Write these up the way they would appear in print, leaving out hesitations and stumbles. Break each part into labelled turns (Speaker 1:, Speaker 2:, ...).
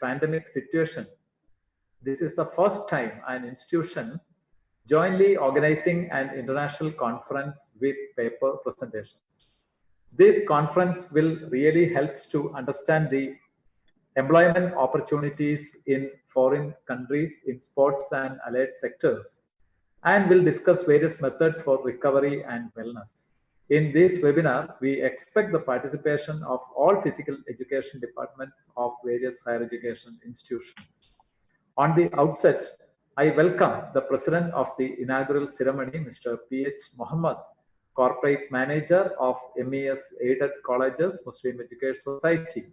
Speaker 1: pandemic situation, this is the first time an institution jointly organizing an international conference with paper presentations. This conference will really help to understand the employment opportunities in foreign countries in sports and allied sectors, and will discuss various methods for recovery and wellness. In this webinar, we expect the participation of all physical education departments of various higher education institutions. On the outset, I welcome the President of the inaugural ceremony, Mr. P.H. Mohammed, Corporate Manager of MES Aided Colleges Muslim Education Society,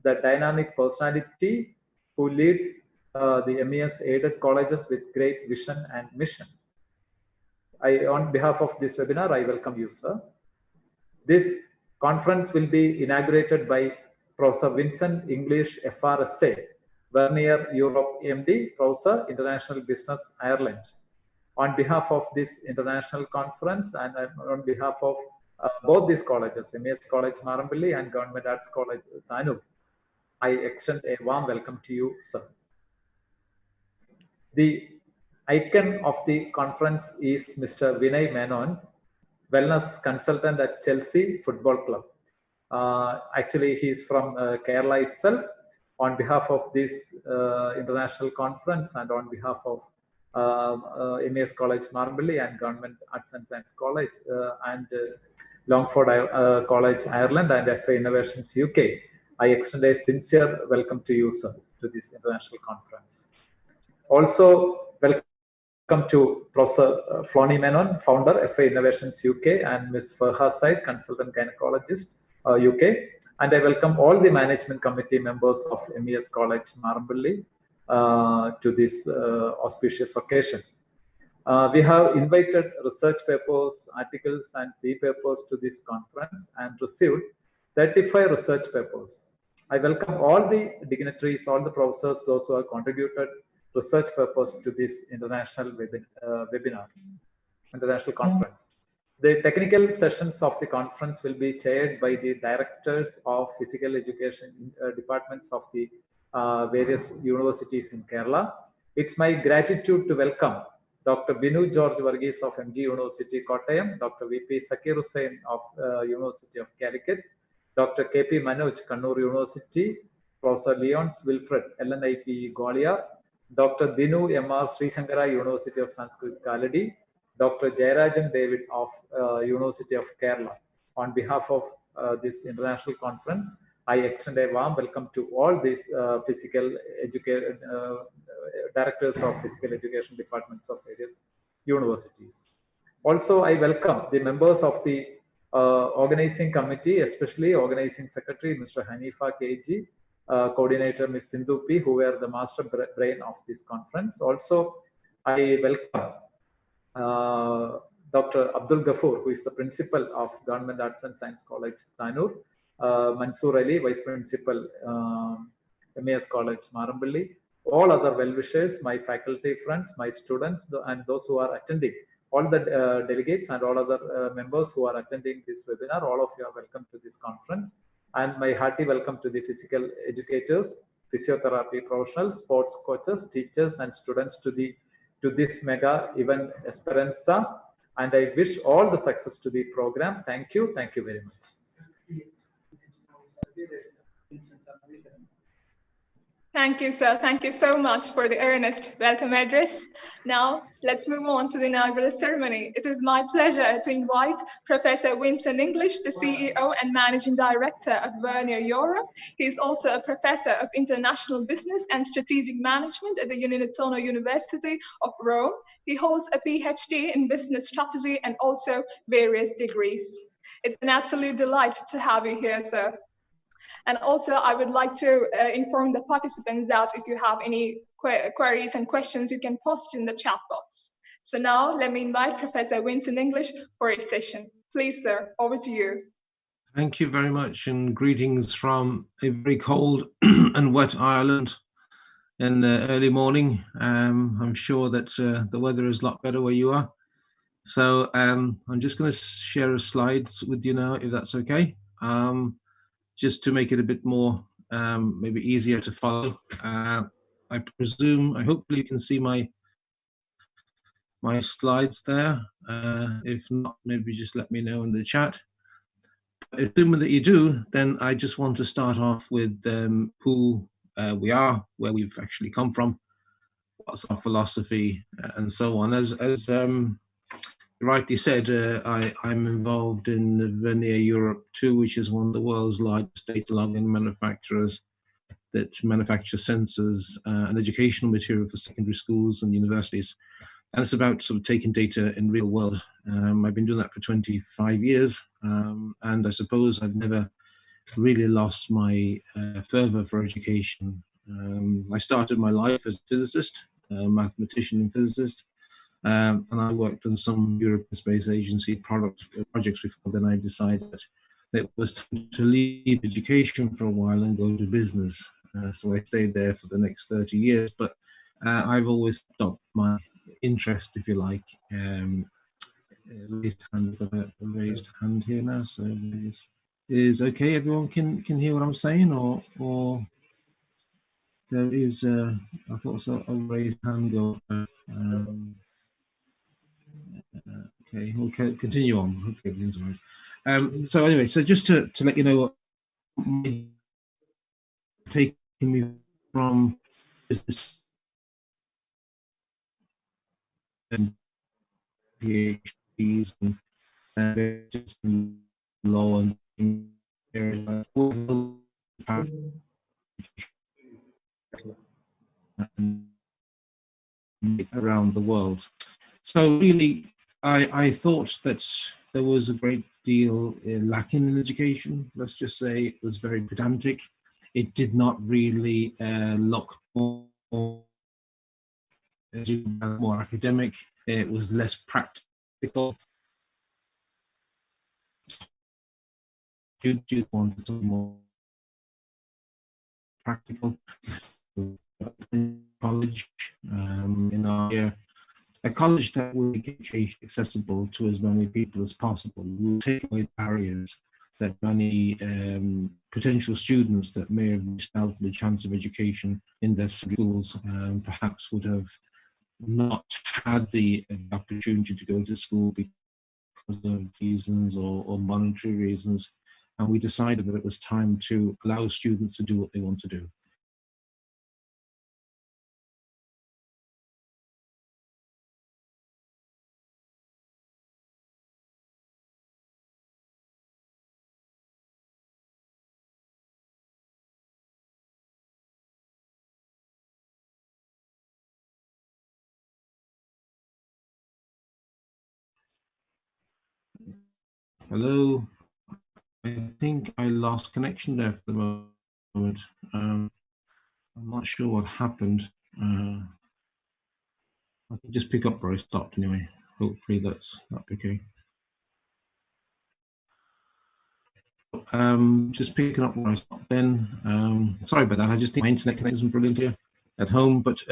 Speaker 1: the dynamic personality who leads the MES Aided Colleges with great vision and mission. On behalf of this webinar, I welcome you, sir. This conference will be inaugurated by Professor Vincent English, FRSA, Vernier Europe MD, Professor, International Business, Ireland. On behalf of this international conference and on behalf of both these colleges, MES College Marampally and Government Arts College Thanur, I extend a warm welcome to you, sir. The icon of the conference is Mr. Vinay Menon, Wellness Consultant at Chelsea Football Club. Actually, he's from Kerala itself. On behalf of this international conference and on behalf of MES College Marampally and Government Arts and Science College and Longford College Ireland and FA Innovations UK, I extend a sincere welcome to you, sir, to this international conference. Also, welcome to Professor Flonnie Menon, founder, FA Innovations UK, and Ms. Farha Said, consultant gynecologist, UK. And I welcome all the management committee members of MES College Marampally to this auspicious occasion. We have invited research papers, articles, and papers to this conference and received 35 research papers. I welcome all the dignitaries, all the professors, those who have contributed research papers to this international webinar, international conference. The technical sessions of the conference will be chaired by the directors of physical education departments of the various universities in Kerala. It's my gratitude to welcome Dr. Binu George Varghese of MG University, Kottayam, Dr. VP Sakir Hussain of University of Calicut, Dr. KP Manoj, Kannur University, Professor Leons Wilfred, LNIP Gwalior, Dr. Dinu M.R. Srisankara, University of Sanskrit Kaladi, Dr. Jayarajan David of University of Kerala. On behalf of this international conference, I extend a warm welcome to all these directors of physical education departments of various universities. Also, I welcome the members of the organizing committee, especially organizing secretary, Mr. Hanifa KG, coordinator, Ms. Sindhu P, who were the master brain of this conference. Also, I welcome Dr. Abdul Ghafoor, who is the principal of Government Arts and Science College, Thanur, Mansoor Ali, vice principal, MES College, Marampally, all other well-wishers, my faculty friends, my students, and those who are attending, all the delegates and all other members who are attending this webinar, all of you are welcome to this conference. And my hearty welcome to the physical educators, physiotherapy professionals, sports coaches, teachers, and students to this mega event Esperanza. And I wish all the success to the program. Thank you very much.
Speaker 2: Thank you, sir. Thank you so much for the earnest welcome address. Now, let's move on to the inaugural ceremony. It is my pleasure to invite Professor Vincent English, the CEO and Managing Director of Vernier Europe. He is also a Professor of International Business and Strategic Management at the Unitono University of Rome. He holds a PhD in Business Strategy and also various degrees. It's an absolute delight to have you here, sir. And also, I would like to inform the participants that if you have any queries and questions, you can post in the chat box. So now, let me invite Professor Vincent English for his session. Please, sir, over to you.
Speaker 3: Thank you very much, and greetings from a very cold and wet Ireland in the early morning. I'm sure that the weather is a lot better where you are. So I'm just going to share a slide with you now, if that's okay. Just to make it a bit more maybe easier to follow. I presume, hopefully you can see my slides there. If not, maybe just let me know in the chat. Assuming that you do, then I just want to start off with who we are, where we've actually come from, what's our philosophy, and so on. As rightly said, I'm involved in the Vernier Europe 2, which is one of the world's largest data logging manufacturers that manufacture sensors and educational material for secondary schools and universities. And it's about sort of taking data in real world. I've been doing that for 25 years, and I suppose I've never really lost my fervor for education. I started my life as a physicist, a mathematician and physicist, and I worked on some European Space Agency projects before then I decided that it was time to leave education for a while and go to business. So I stayed there for the next 30 years, but I've always stopped my interest, if you like. Raised hand, got a raised hand here now, so is okay. Everyone can hear what I'm saying, or there is I thought so a raised hand go. Okay, we'll continue on. Okay, so anyway, so just to let you know what taking me from business and PhDs and law and around the world. So really, I thought that there was a great deal lacking in education. Let's just say it was very pedantic. It did not really look more academic. It was less practical. You wanted something more practical. College in our year. A college that will make education accessible to as many people as possible. We will take away barriers that many potential students that may have missed out on the chance of education in their schools perhaps would have not had the opportunity to go to school because of reasons or monetary reasons. And we decided that it was time to allow students to do what they want to do. Hello, I think I lost connection there for the moment. I'm not sure what happened. I can just pick up where I stopped anyway. Hopefully that's okay. Just picking up where I stopped then. Sorry about that. I just think my internet connection isn't brilliant here at home, but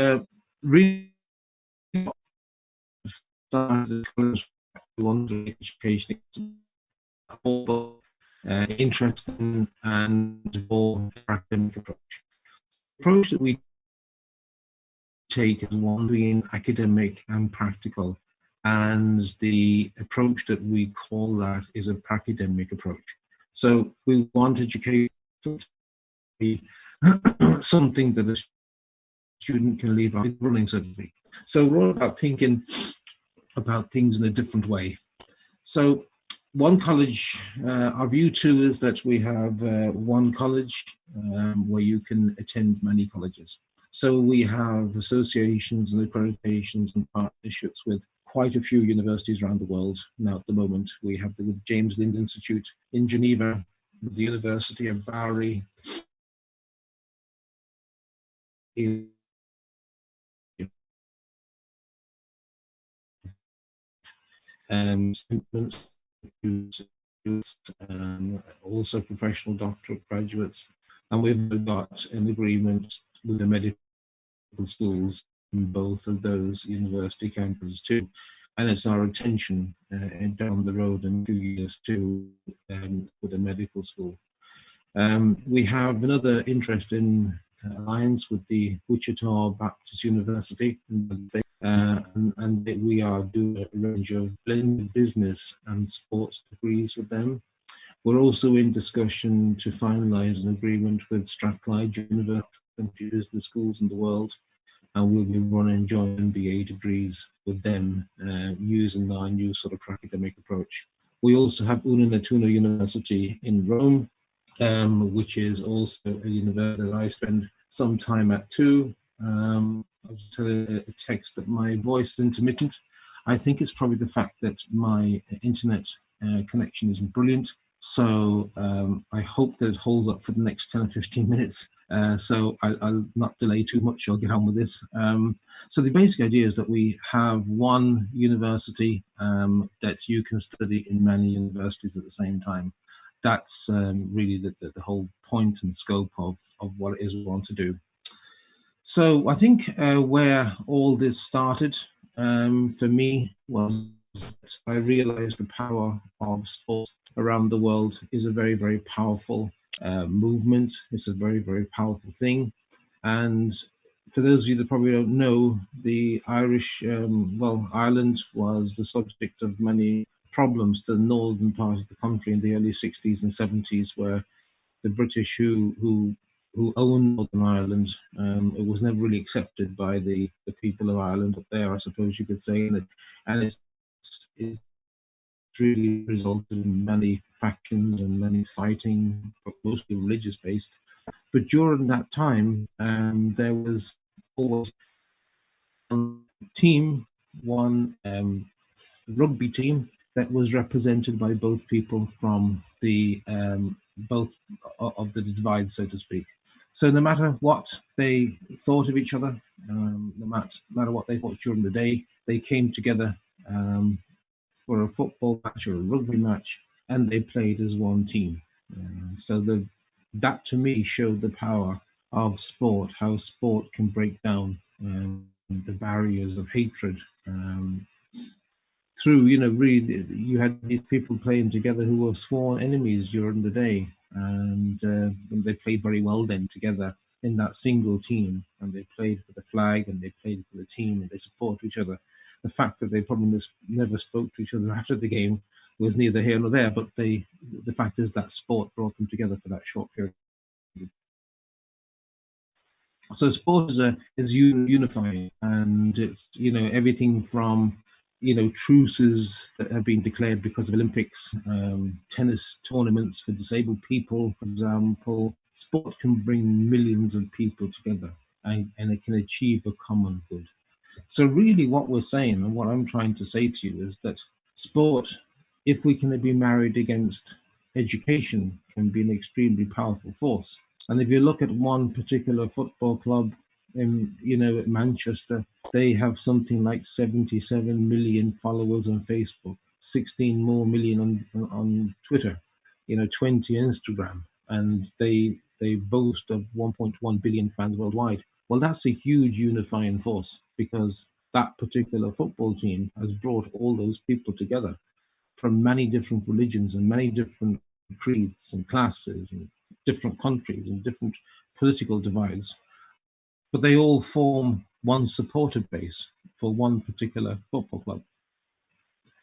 Speaker 3: really education interesting and more academic approach. The approach that we take is one being academic and practical, and the approach that we call that is a pracademic approach. So we want education to be something that a student can leave out running, so to speak. So we're all about thinking about things in a different way. So one college, our view too is that we have one college where you can attend many colleges. So we have associations and accreditations and partnerships with quite a few universities around the world. Now at the moment, we have the James Lind Institute in Geneva, the University of Bari, also professional doctorate graduates, and we've got an agreement with the medical schools in both of those university campuses too. And it's our intention down the road in 2 years to with a medical school. We have another interesting alliance with the Wichita Baptist University, and we are doing a range of blended business and sports degrees with them. We're also in discussion to finalize an agreement with Strathclyde University, 20 business schools in the world, and we'll be running joint MBA degrees with them using our new sort of academic approach. We also have Una Netuna University in Rome, which is also a university that I spend some time at too. I'll just tell a text that my voice is intermittent. I think it's probably the fact that my internet connection isn't brilliant. So I hope that it holds up for the next 10 or 15 minutes. So I'll not delay too much. I'll get on with this. So the basic idea is that we have one university that you can study in many universities at the same time. That's really the whole point and scope of what it is we want to do. So I think where all this started for me was that I realized the power of sport around the world is a very, very powerful movement. It's a very, very powerful thing. And for those of you that probably don't know, the Irish, Ireland was the subject of many problems to the northern part of the country in the early 60s and 70s, where the British who owned Northern Ireland, it was never really accepted by the people of Ireland up there, I suppose you could say, and it's really resulted in many factions and many fighting, but mostly religious based. But during that time, there was always one team, one rugby team that was represented by both people from the both of the divide, so to speak. So no matter what they thought of each other, no matter what they thought during the day, they came together for a football match or a rugby match, and they played as one team. So that to me showed the power of sport, how sport can break down the barriers of hatred. Through, really, you had these people playing together who were sworn enemies during the day, and they played very well then together in that single team, and they played for the flag and they played for the team and they supported each other. The fact that they probably never spoke to each other after the game was neither here nor there, but the fact is that sport brought them together for that short period. So sport is unifying, and it's everything from truces that have been declared because of Olympics, tennis tournaments for disabled people, for example. Sport can bring millions of people together, and it can achieve a common good. So really what we're saying, and what I'm trying to say to you, is that sport, if we can be married against education, can be an extremely powerful force. And if you look at one particular football club in, at Manchester, they have something like 77 million followers on Facebook, 16 more million on Twitter, 20 Instagram, and they boast of 1.1 billion fans worldwide. Well, that's a huge unifying force, because that particular football team has brought all those people together from many different religions and many different creeds and classes and different countries and different political divides. But they all form one supporter base for one particular football club.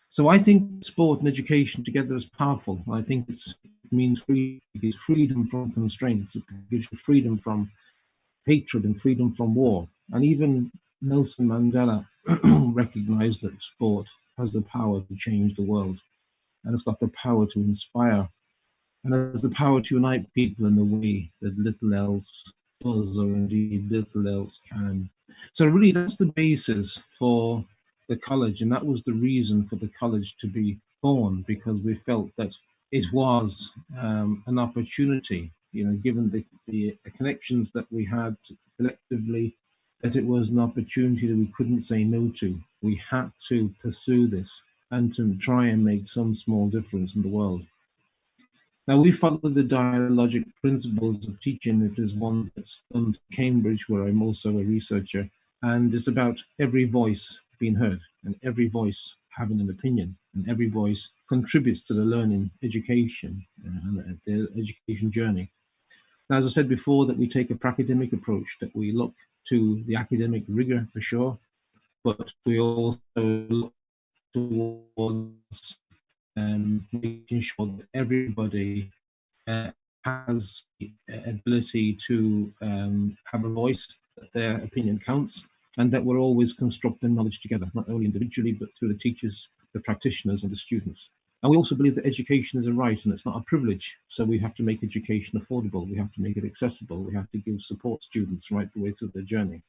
Speaker 3: So I think sport and education together is powerful. I think it means freedom. It gives freedom from constraints. It gives you freedom from hatred and freedom from war. And even Nelson Mandela recognized that sport has the power to change the world, and it's got the power to inspire, and it has the power to unite people in a way that little else does, or indeed little else can. So really that's the basis for the college, and that was the reason for the college to be born, because we felt that it was an opportunity, given the connections that we had collectively, that it was an opportunity that we couldn't say no to. We had to pursue this and to try and make some small difference in the world. Now, we follow the dialogic principles of teaching. It is one that's done at Cambridge, where I'm also a researcher, and it's about every voice being heard and every voice having an opinion, and every voice contributes to the learning education and the education journey. Now, as I said before, that we take a academic approach, that we look to the academic rigor for sure, but we also look towards making sure that everybody has the ability to have a voice, that their opinion counts, and that we're always constructing knowledge together, not only individually, but through the teachers, the practitioners, and the students. And we also believe that education is a right and it's not a privilege. So we have to make education affordable. We have to make it accessible. We have to give support students right the way through their journey.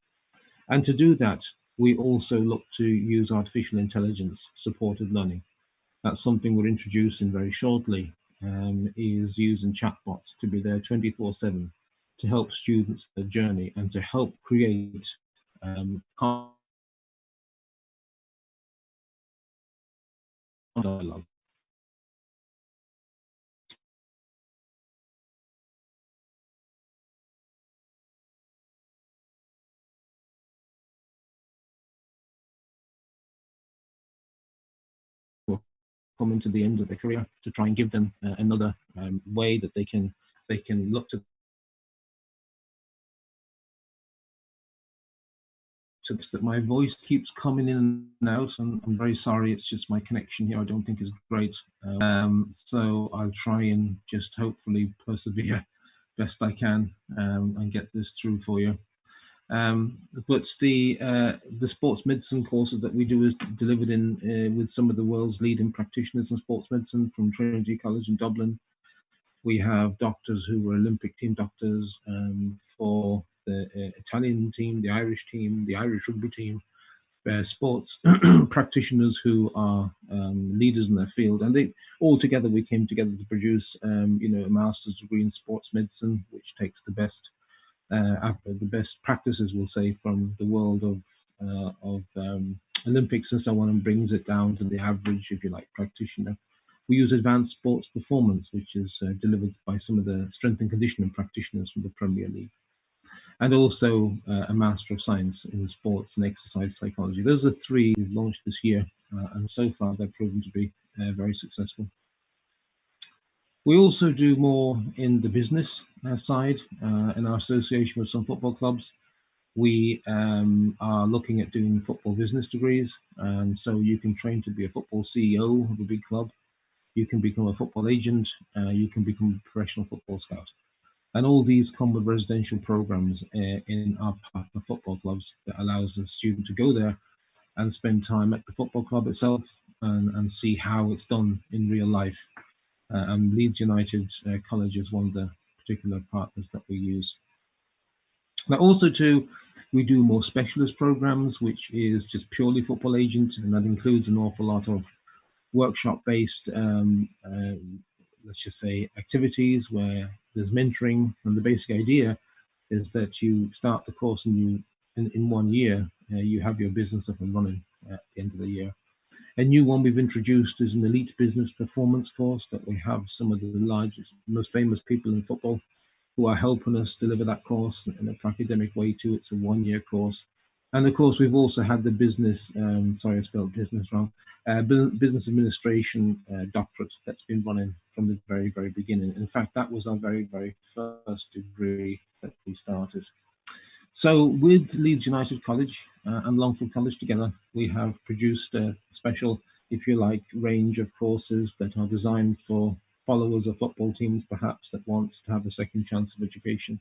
Speaker 3: And to do that, we also look to use artificial intelligence supported learning. That's something we're introducing very shortly, is using chatbots to be there 24/7 to help students their journey and to help create dialogue. Coming to the end of their career, to try and give them another way that they can look to that. My voice keeps coming in and out, and I'm very sorry. It's just my connection here, I don't think is great. So I'll try and just hopefully persevere best I can and get this through for you. But the sports medicine courses that we do is delivered in with some of the world's leading practitioners in sports medicine from Trinity College in Dublin. We have doctors who were Olympic team doctors for the Italian team, the Irish rugby team, sports practitioners who are leaders in their field, and they all together, we came together to produce a master's degree in sports medicine, which takes the best practices, we'll say, from the world of Olympics and so on, and brings it down to the average, if you like, practitioner. We use advanced sports performance, which is delivered by some of the strength and conditioning practitioners from the Premier League, and also a Master of Science in Sports and Exercise Psychology. Those are three we've launched this year, and so far they've proven to be very successful. We also do more in the business side in our association with some football clubs. We are looking at doing football business degrees, and so you can train to be a football CEO of a big club. You can become a football agent. You can become a professional football scout. And all these come with residential programs in our partner football clubs that allows the student to go there and spend time at the football club itself and see how it's done in real life. And Leeds United College is one of the particular partners that we use. Now also too, we do more specialist programs, which is just purely football agent, and that includes an awful lot of workshop-based, let's just say, activities where there's mentoring, and the basic idea is that you start the course and in 1 year, you have your business up and running at the end of the year. A new one we've introduced is an elite business performance course that we have some of the largest, most famous people in football who are helping us deliver that course in an academic way too. It's a 1-year course. And of course, we've also had the business, sorry, I spelled business wrong, business administration doctorate that's been running from the very, very beginning. In fact, that was our very, very first degree that we started. So with Leeds United College and Longford College together, we have produced a special, if you like, range of courses that are designed for followers of football teams, perhaps, that wants to have a second chance of education.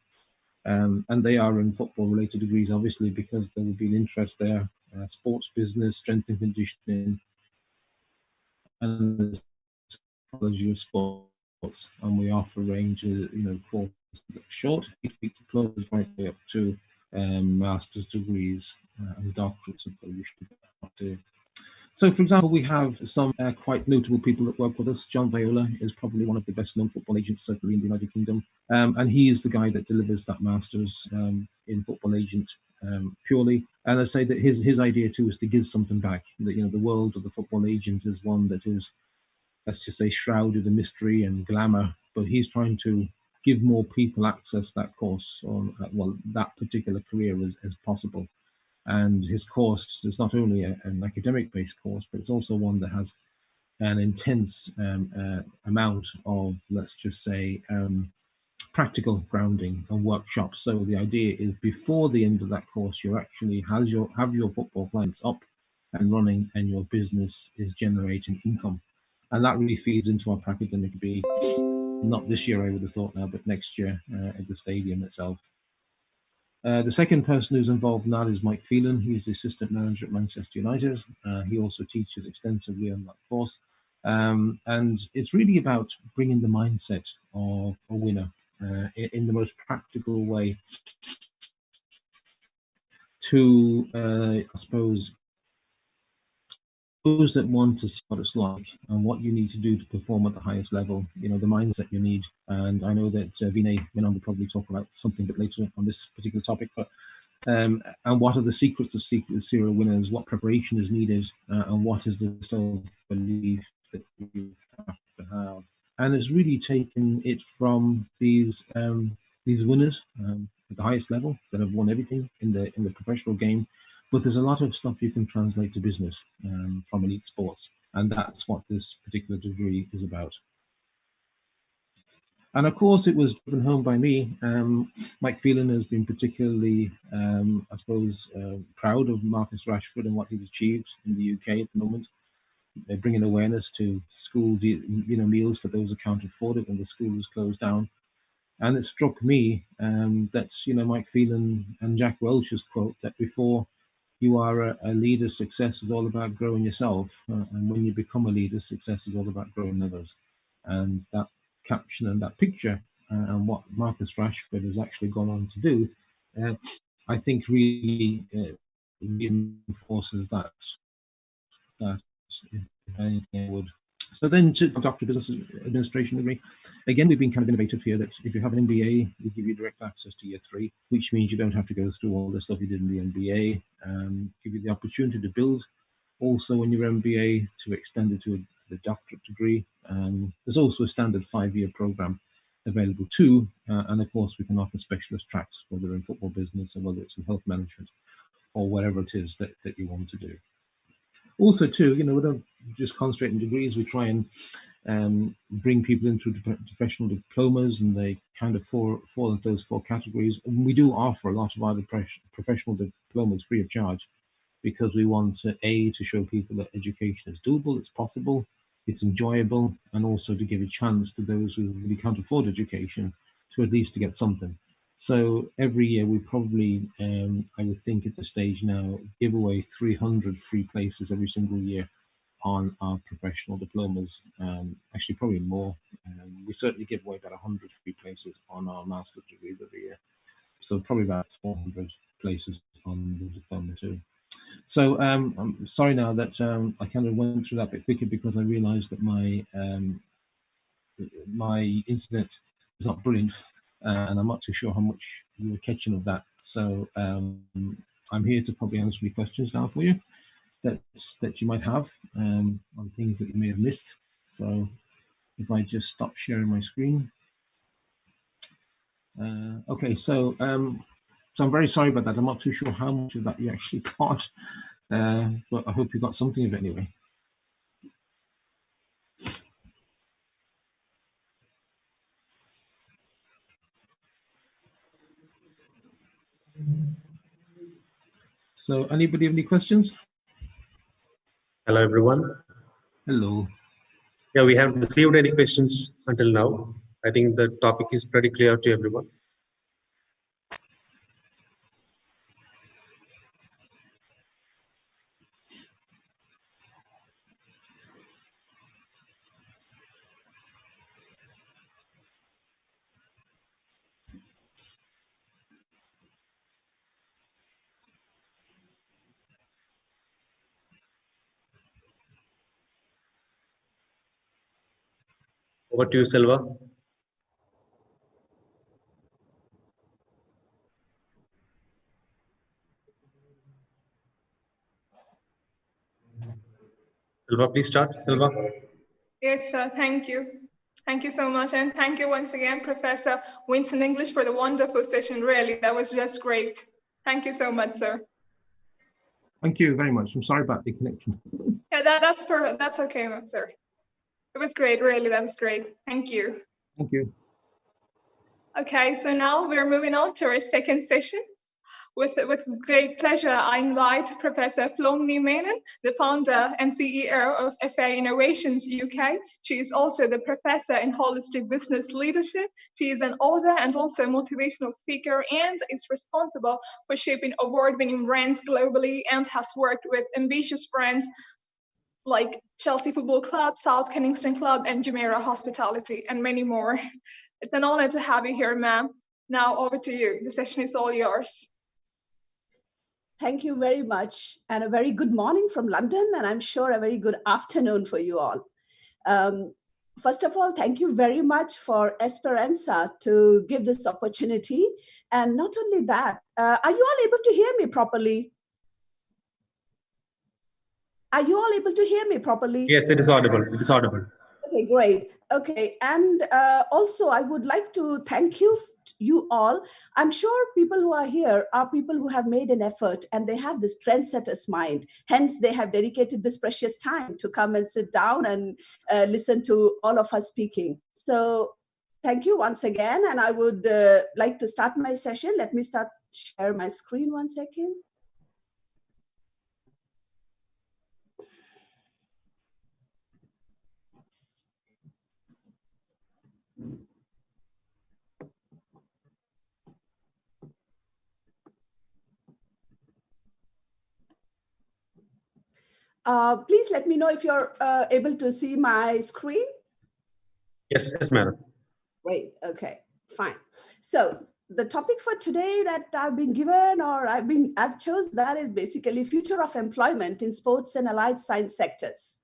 Speaker 3: And they are in football-related degrees, obviously, because there will be an interest there, sports business, strength and conditioning, and psychology of sports. And we offer a range of, courses that are short, 8-week diplomas, right way up to master's degrees and doctorates that they wish to get up to. So, for example, we have some quite notable people that work with us. John Viola is probably one of the best known football agents, certainly in the United Kingdom. And he is the guy that delivers that master's in football agent purely. And I say that his idea too is to give something back. That, the world of the football agent is one that is, let's just say, shrouded in mystery and glamour. But he's trying to give more people access to that course, or that particular career as possible. And his course is not only an academic-based course, but it's also one that has an intense amount of, let's just say, practical grounding and workshops. So the idea is before the end of that course, you actually have your football clients up and running, and your business is generating income. And that really feeds into our academic be not this year, I would have thought now, but next year at the stadium itself. The second person who's involved in that is Mike Phelan. He's the assistant manager at Manchester United. He also teaches extensively on that course. And it's really about bringing the mindset of a winner in the most practical way to, I suppose, those that want to see what it's like and what you need to do to perform at the highest level, you know, the mindset you need. And I know that Vinay Menon will probably talk about something a bit later on this particular topic, but and what are the secrets of serial winners, what preparation is needed, and what is the self-belief that you have to have. And it's really taken it from these winners at the highest level that have won everything in the professional game. But there's a lot of stuff you can translate to business from elite sports, and that's what this particular degree is about. And of course, it was driven home by me. Mike Phelan has been particularly, I suppose, proud of Marcus Rashford and what he's achieved in the UK at the moment. They're bringing awareness to school, meals for those who can't afford it when the school is closed down. And it struck me that, Mike Phelan and Jack Welch's quote that before you are a leader, success is all about growing yourself. And when you become a leader, success is all about growing others. And that caption and that picture and what Marcus Rashford has actually gone on to do, I think really reinforces that if anything I would. So then to Doctor of Business Administration degree, again, we've been kind of innovative here that if you have an MBA, we give you direct access to year 3, which means you don't have to go through all the stuff you did in the MBA, give you the opportunity to build also in your MBA to extend it to the doctorate degree. There's also a standard 5-year program available too. And of course, we can offer specialist tracks, whether in football business or whether it's in health management or whatever it is that you want to do. Also, too, we don't just concentrate on degrees. We try and bring people into professional diplomas, and they kind of fall into those 4 categories. And we do offer a lot of other professional diplomas free of charge, because we want to show people that education is doable, it's possible, it's enjoyable, and also to give a chance to those who really can't afford education to at least to get something. So every year we probably, I would think at the stage now, give away 300 free places every single year on our professional diplomas. Actually, probably more. We certainly give away about 100 free places on our master's degrees every year. So probably about 400 places on the diploma too. So I'm sorry now that I kind of went through that a bit quicker, because I realized that my internet is not brilliant. And I'm not too sure how much you were catching of that. So I'm here to probably answer any questions now for you that you might have on things that you may have missed. So if I just stop sharing my screen. Okay, so I'm very sorry about that. I'm not too sure how much of that you actually got, but I hope you got something of it anyway. So anybody have any questions?
Speaker 4: Hello, everyone.
Speaker 3: Hello.
Speaker 4: Yeah, we haven't received any questions until now. I think the topic is pretty clear to everyone. Over to you, Selva. Selva, please start. Selva.
Speaker 2: Yes, sir. Thank you. Thank you so much. And thank you once again, Professor Winston English, for the wonderful session. Really, that was just great. Thank you so much, sir.
Speaker 3: Thank you very much. I'm sorry about the connection.
Speaker 2: Yeah, that's okay, sir. It was great, really. That was great. Thank you.
Speaker 3: Thank you.
Speaker 2: Okay, so now we're moving on to our second session. With great pleasure, I invite Professor Flomni Menon, the founder and CEO of FA Innovations UK. She is also the professor in holistic business leadership. She is an author and also motivational speaker and is responsible for shaping award-winning brands globally and has worked with ambitious brands like Chelsea Football Club, South Kensington Club, and Jumeirah Hospitality, and many more. It's an honor to have you here, ma'am. Now over to you. The session is all yours.
Speaker 5: Thank you very much, and a very good morning from London, and I'm sure a very good afternoon for you all. First of all, thank you very much for Esperanza to give this opportunity. And not only that, are you all able to hear me properly? Are you all able to hear me properly?
Speaker 4: Yes, it is audible. It is audible.
Speaker 5: Okay, great. Okay, and also I would like to thank you all. I'm sure people who are here are people who have made an effort and they have this trendsetter's mind. Hence, they have dedicated this precious time to come and sit down and listen to all of us speaking. So thank you once again. And I would like to start my session. Let me share my screen 1 second. Please let me know if you're able to see my screen.
Speaker 4: Yes, yes, madam.
Speaker 5: Great. Okay, fine. So the topic for today that I've been given, or I've chose, that is basically future of employment in sports and allied science sectors.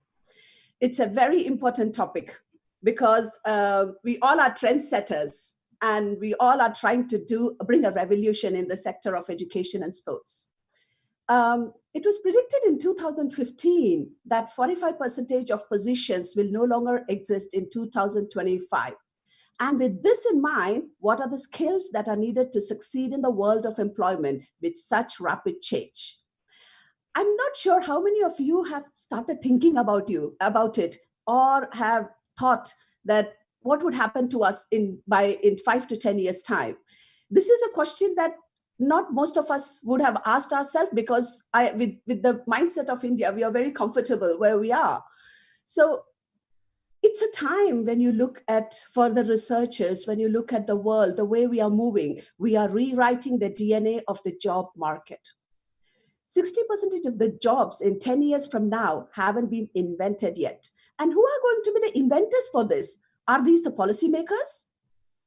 Speaker 5: It's a very important topic because we all are trendsetters and we all are trying to bring a revolution in the sector of education and sports. It was predicted in 2015 that 45% of positions will no longer exist in 2025. And with this in mind, what are the skills that are needed to succeed in the world of employment with such rapid change? I'm not sure how many of you have started thinking about it, or have thought that what would happen to us in 5 to 10 years' time. This is a question that not most of us would have asked ourselves, because with the mindset of India, we are very comfortable where we are. So it's a time when you look at further researchers, when you look at the world, the way we are moving, we are rewriting the DNA of the job market. 60% of the jobs in 10 years from now haven't been invented yet. And who are going to be the inventors for this? Are these the policymakers?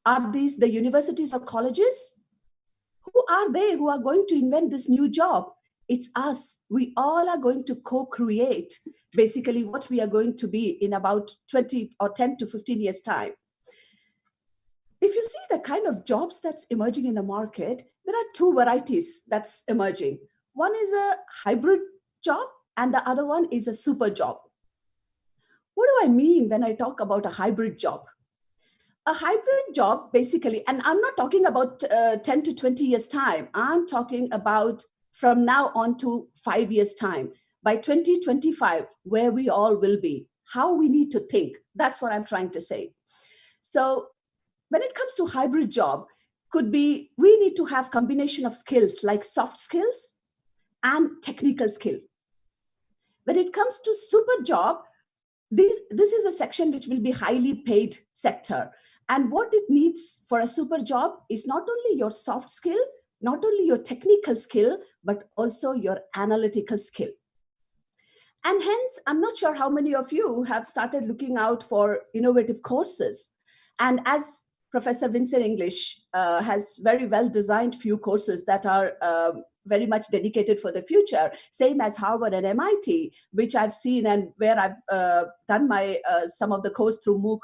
Speaker 5: Are these the universities or colleges? Who are they who are going to invent this new job? It's us. We all are going to co-create basically what we are going to be in about 20 or 10 to 15 years' time. If you see the kind of jobs that's emerging in the market, there are two varieties that's emerging. One is a hybrid job and the other one is a super job. What do I mean when I talk about a hybrid job? A hybrid job, basically, and I'm not talking about 10 to 20 years' time. I'm talking about from now on to 5 years' time. By 2025, where we all will be, how we need to think. That's what I'm trying to say. So when it comes to hybrid job, could be we need to have combination of skills like soft skills and technical skill. When it comes to super job, this is a section which will be highly paid sector. And what it needs for a super job is not only your soft skill, not only your technical skill, but also your analytical skill. And hence, I'm not sure how many of you have started looking out for innovative courses. And as Professor Vincent English has very well designed few courses that are very much dedicated for the future, same as Harvard and MIT, which I've seen and where I've done my some of the course through MOOC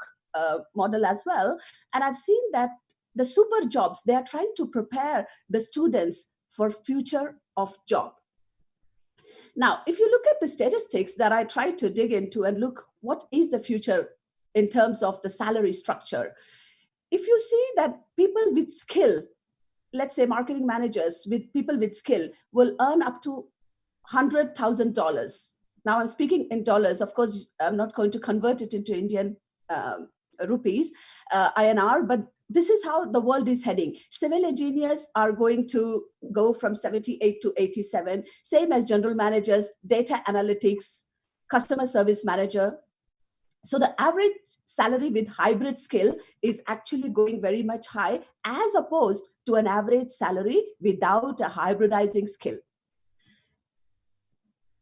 Speaker 5: model as well. And I've seen that the super jobs, they are trying to prepare the students for future of job. Now, if you look at the statistics that I try to dig into and look what is the future in terms of the salary structure, if you see that people with skill, let's say marketing managers with people with skill will earn up to $100,000. Now I'm speaking in dollars. Of course, I'm not going to convert it into Indian rupees, INR, but this is how the world is heading. Civil engineers are going to go from 78 to 87, same as general managers, data analytics, customer service manager. So the average salary with hybrid skill is actually going very much high as opposed to an average salary without a hybridizing skill.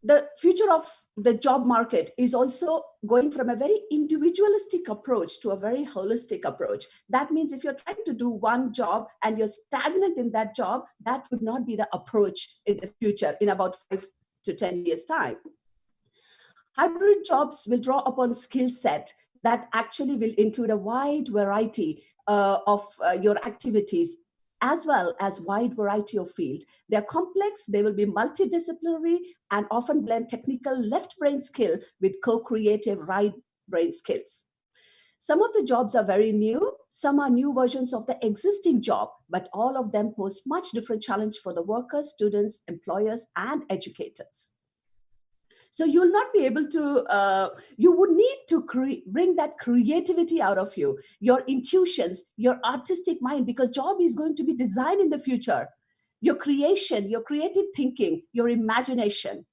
Speaker 5: The future of the job market is also going from a very individualistic approach to a very holistic approach. That means if you're trying to do one job and you're stagnant in that job, that would not be the approach in the future in about 5 to 10 years' time. Hybrid jobs will draw upon skill set that actually will include a wide variety of your activities, as well as wide variety of fields. They're complex, they will be multidisciplinary, and often blend technical left brain skill with co-creative right brain skills. Some of the jobs are very new, some are new versions of the existing job, but all of them pose much different challenge for the workers, students, employers, and educators. So you'll not be able to, you would need to bring that creativity out of you, your intuitions, your artistic mind, because job is going to be designed in the future. Your creation, your creative thinking, your imagination.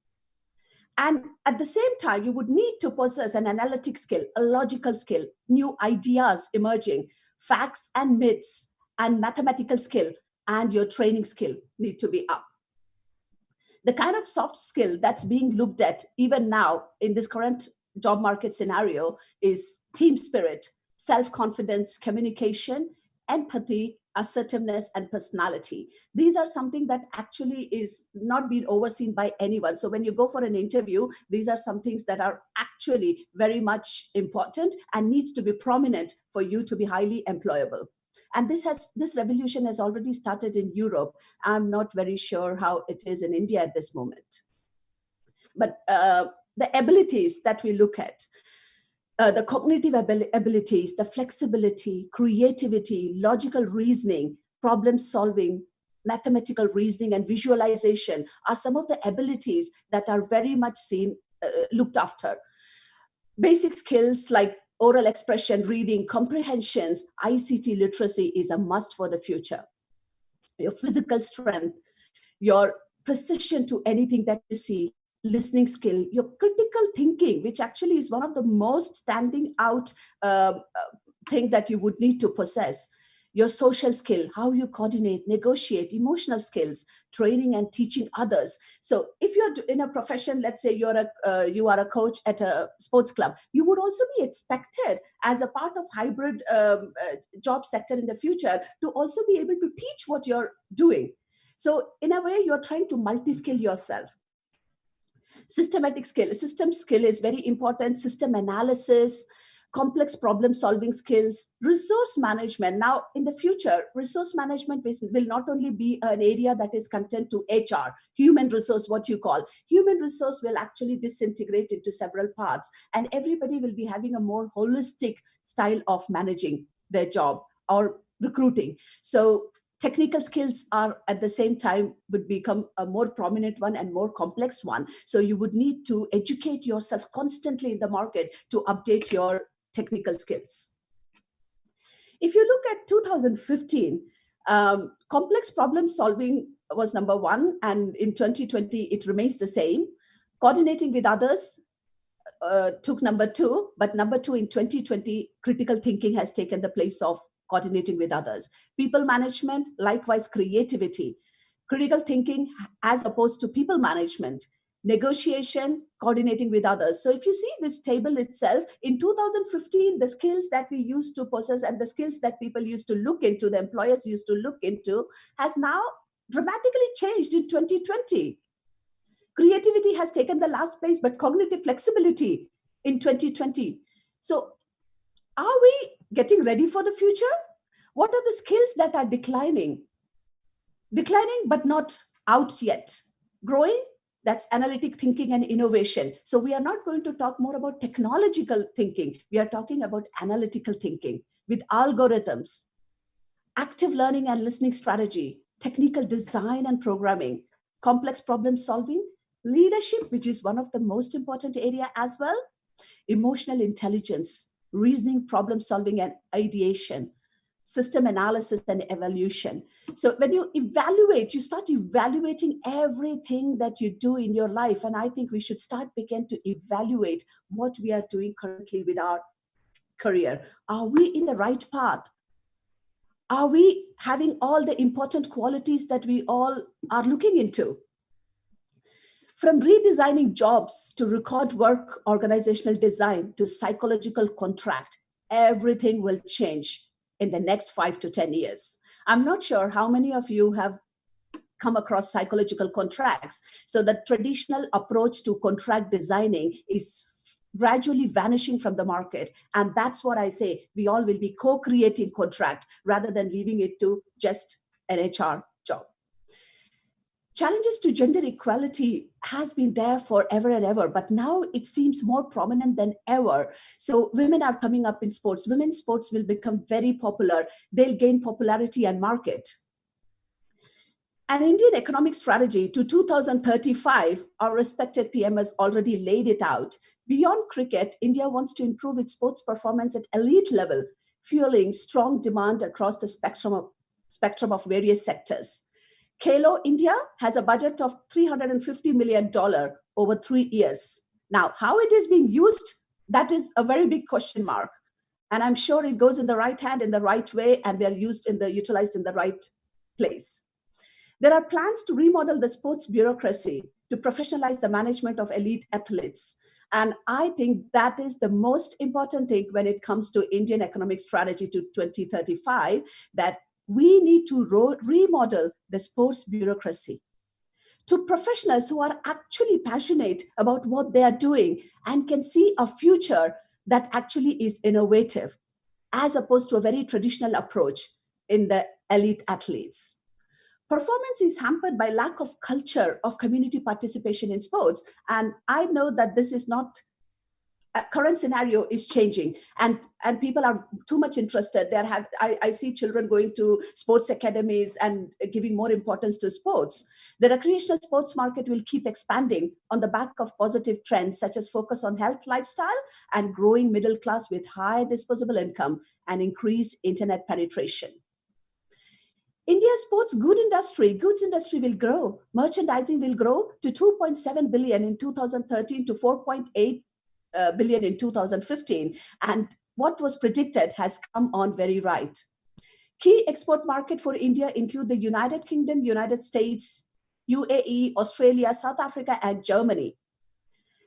Speaker 5: And at the same time, you would need to possess an analytic skill, a logical skill, new ideas emerging, facts and myths, and mathematical skill, and your training skill need to be up. The kind of soft skill that's being looked at even now in this current job market scenario is team spirit, self-confidence, communication, empathy, assertiveness, and personality. These are something that actually is not being overseen by anyone. So when you go for an interview, these are some things that are actually very much important and needs to be prominent for you to be highly employable. And this revolution has already started in Europe. I'm not very sure how it is in India at this moment. But the abilities that we look at, the cognitive abilities, the flexibility, creativity, logical reasoning, problem solving, mathematical reasoning, and visualization are some of the abilities that are very much looked after. Basic skills like oral expression, reading, comprehensions, ICT literacy is a must for the future. Your physical strength, your precision to anything that you see, listening skill, your critical thinking, which actually is one of the most standing out thing that you would need to possess. Your social skill, how you coordinate, negotiate, emotional skills, training and teaching others. So if you're in a profession, let's say you are a coach at a sports club, you would also be expected as a part of hybrid job sector in the future to also be able to teach what you're doing. So in a way, you're trying to multi-skill yourself. Systematic skill, system skill is very important, system analysis, complex problem solving skills, resource management. Now, in the future, resource management will not only be an area that is content to HR, human resource, what you call. Human resource will actually disintegrate into several parts, and everybody will be having a more holistic style of managing their job or recruiting. So technical skills are at the same time would become a more prominent one and more complex one. So you would need to educate yourself constantly in the market to update your technical skills. If you look at 2015, complex problem solving was number one, and in 2020 it remains the same. Coordinating with others took number two, but number two in 2020, critical thinking has taken the place of coordinating with others. People management, likewise creativity. Critical thinking as opposed to people management. Negotiation, coordinating with others. So if you see this table itself, in 2015, the skills that we used to possess and the skills that people used to look into, the employers used to look into, has now dramatically changed in 2020. Creativity has taken the last place, but cognitive flexibility in 2020. So are we getting ready for the future? What are the skills that are declining? Declining, but not out yet. Growing, that's analytic thinking and innovation. So we are not going to talk more about technological thinking. We are talking about analytical thinking with algorithms, active learning and listening strategy, technical design and programming, complex problem solving, leadership, which is one of the most important area as well, emotional intelligence, reasoning, problem solving, and ideation, system analysis and evaluation. So when you evaluate, you start evaluating everything that you do in your life. And I think we should begin to evaluate what we are doing currently with our career. Are we in the right path? Are we having all the important qualities that we all are looking into? From redesigning jobs to record work, organizational design to psychological contract, everything will change in the next 5 to 10 years. I'm not sure how many of you have come across psychological contracts. So the traditional approach to contract designing is gradually vanishing from the market. And that's what I say, we all will be co-creating contract rather than leaving it to just an HR job. Challenges to gender equality has been there forever and ever, but now it seems more prominent than ever. So women are coming up in sports. Women's sports will become very popular. They'll gain popularity and market. An Indian economic strategy to 2035, our respected PM has already laid it out. Beyond cricket, India wants to improve its sports performance at elite level, fueling strong demand across the spectrum of various sectors. Khelo India has a budget of $350 million over 3 years. Now, how it is being used, that is a very big question mark. And I'm sure it goes in the right hand, in the right way, and they're utilized in the right place. There are plans to remodel the sports bureaucracy to professionalize the management of elite athletes. And I think that is the most important thing when it comes to Indian economic strategy to 2035, that we need to remodel the sports bureaucracy to professionals who are actually passionate about what they are doing and can see a future that actually is innovative, as opposed to a very traditional approach in the elite athletes. Performance is hampered by lack of culture of community participation in sports. And I know that this is not, a current scenario is changing and people are too much interested. I see children going to sports academies and giving more importance to sports. The recreational sports market will keep expanding on the back of positive trends such as focus on health lifestyle and growing middle class with high disposable income and increased internet penetration. India's sports goods industry will grow. Merchandising will grow to 2.7 billion in 2013 to 4.8 billion in 2015. And what was predicted has come on very right. Key export market for India include the United Kingdom, United States, UAE, Australia, South Africa, and Germany.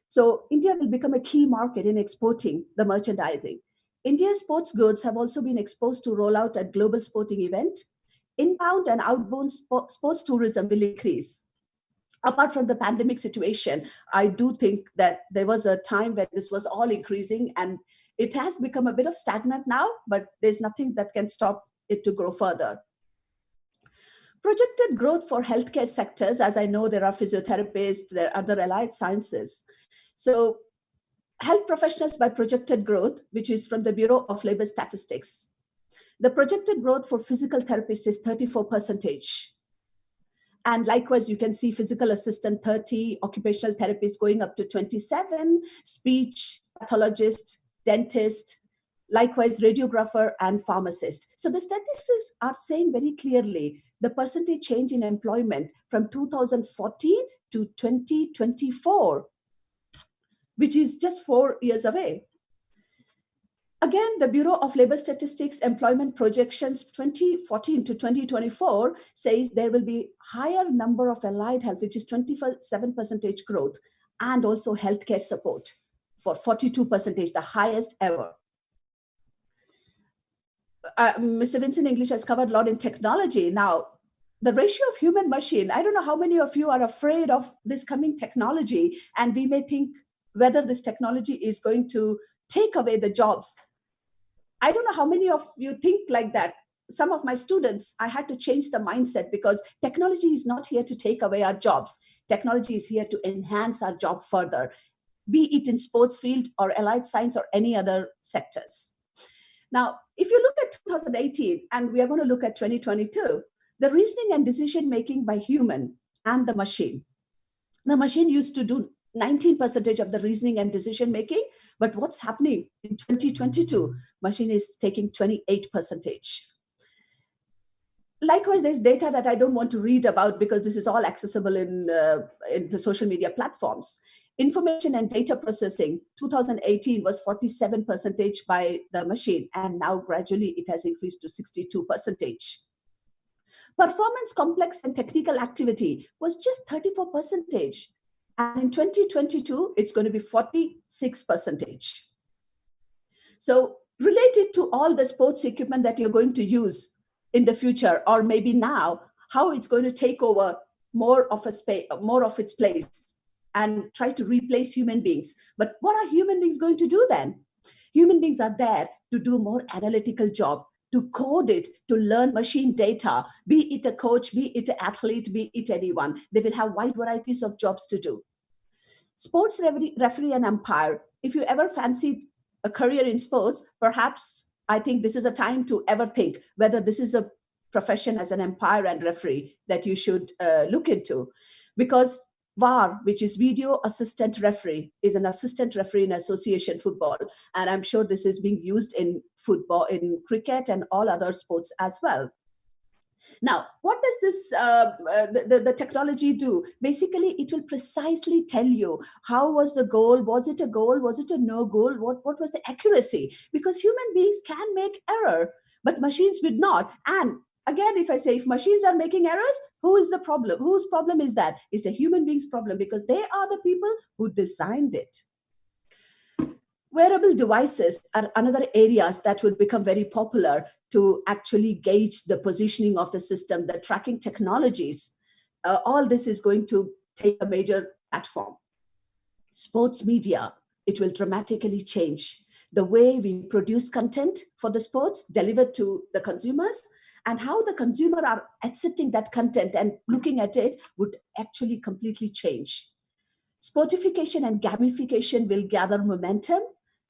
Speaker 5: So India will become a key market in exporting the merchandising. India's sports goods have also been exposed to roll out at global sporting events. Inbound and outbound sports tourism will increase. Apart from the pandemic situation, I do think that there was a time when this was all increasing and it has become a bit of stagnant now, but there's nothing that can stop it to grow further. Projected growth for healthcare sectors, as I know there are physiotherapists, there are other allied sciences. So health professionals by projected growth, which is from the Bureau of Labor Statistics. The projected growth for physical therapists is 34%. And likewise, you can see physical assistant 30, occupational therapist going up to 27, speech pathologist, dentist, likewise radiographer and pharmacist. So the statistics are saying very clearly the percentage change in employment from 2014 to 2024, which is just 4 years away. Again, the Bureau of Labor Statistics employment projections 2014 to 2024 says there will be higher number of allied health, which is 27% growth, and also healthcare support for 42%, the highest ever. Mr. Vincent English has covered a lot in technology. Now, the ratio of human machine, I don't know how many of you are afraid of this coming technology, and we may think whether this technology is going to take away the jobs. I don't know how many of you think like that. Some of my students, I had to change the mindset because technology is not here to take away our jobs. Technology is here to enhance our job further, be it in sports field or allied science or any other sectors. Now, if you look at 2018, and we are going to look at 2022, the reasoning and decision-making by human and the machine. The machine used to do 19% of the reasoning and decision making, but what's happening in 2022? Machine is taking 28%. Likewise, there's data that I don't want to read about because this is all accessible in the social media platforms. Information and data processing, 2018 was 47% by the machine, and now gradually it has increased to 62%. Performance, complex and technical activity was just 34%. And in 2022, it's going to be 46%. So related to all the sports equipment that you're going to use in the future, or maybe now, how it's going to take over more of its place and try to replace human beings. But what are human beings going to do then? Human beings are there to do more analytical job, to code it, to learn machine data, be it a coach, be it an athlete, be it anyone. They will have wide varieties of jobs to do. Sports referee and umpire, if you ever fancied a career in sports, perhaps I think this is a time to ever think whether this is a profession as an umpire and referee that you should look into. Because VAR, which is video assistant referee, is an assistant referee in association football. And I'm sure this is being used in football, in cricket and all other sports as well. Now, what does this the technology do? Basically, it will precisely tell you how was the goal, was it a goal, was it a no goal, what was the accuracy? Because human beings can make error, but machines would not. And again, if I say if machines are making errors, who is the problem? Whose problem is that? It's the human beings' problem because they are the people who designed it. Wearable devices are another areas that would become very popular to actually gauge the positioning of the system, the tracking technologies. All this is going to take a major platform. Sports media, it will dramatically change the way we produce content for the sports delivered to the consumers, and how the consumer are accepting that content and looking at it would actually completely change. Sportification and gamification will gather momentum.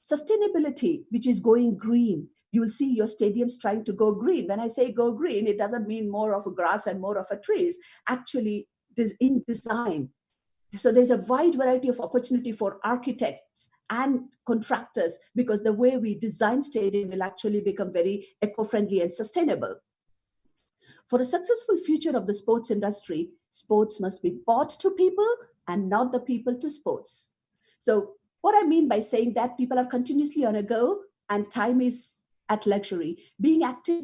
Speaker 5: Sustainability, which is going green. You will see your stadiums trying to go green. When I say go green, it doesn't mean more of a grass and more of a trees. Actually, in design. So there's a wide variety of opportunity for architects and contractors because the way we design stadium will actually become very eco-friendly and sustainable. For a successful future of the sports industry, sports must be bought to people and not the people to sports. So what I mean by saying that people are continuously on a go and time is at luxury. Being active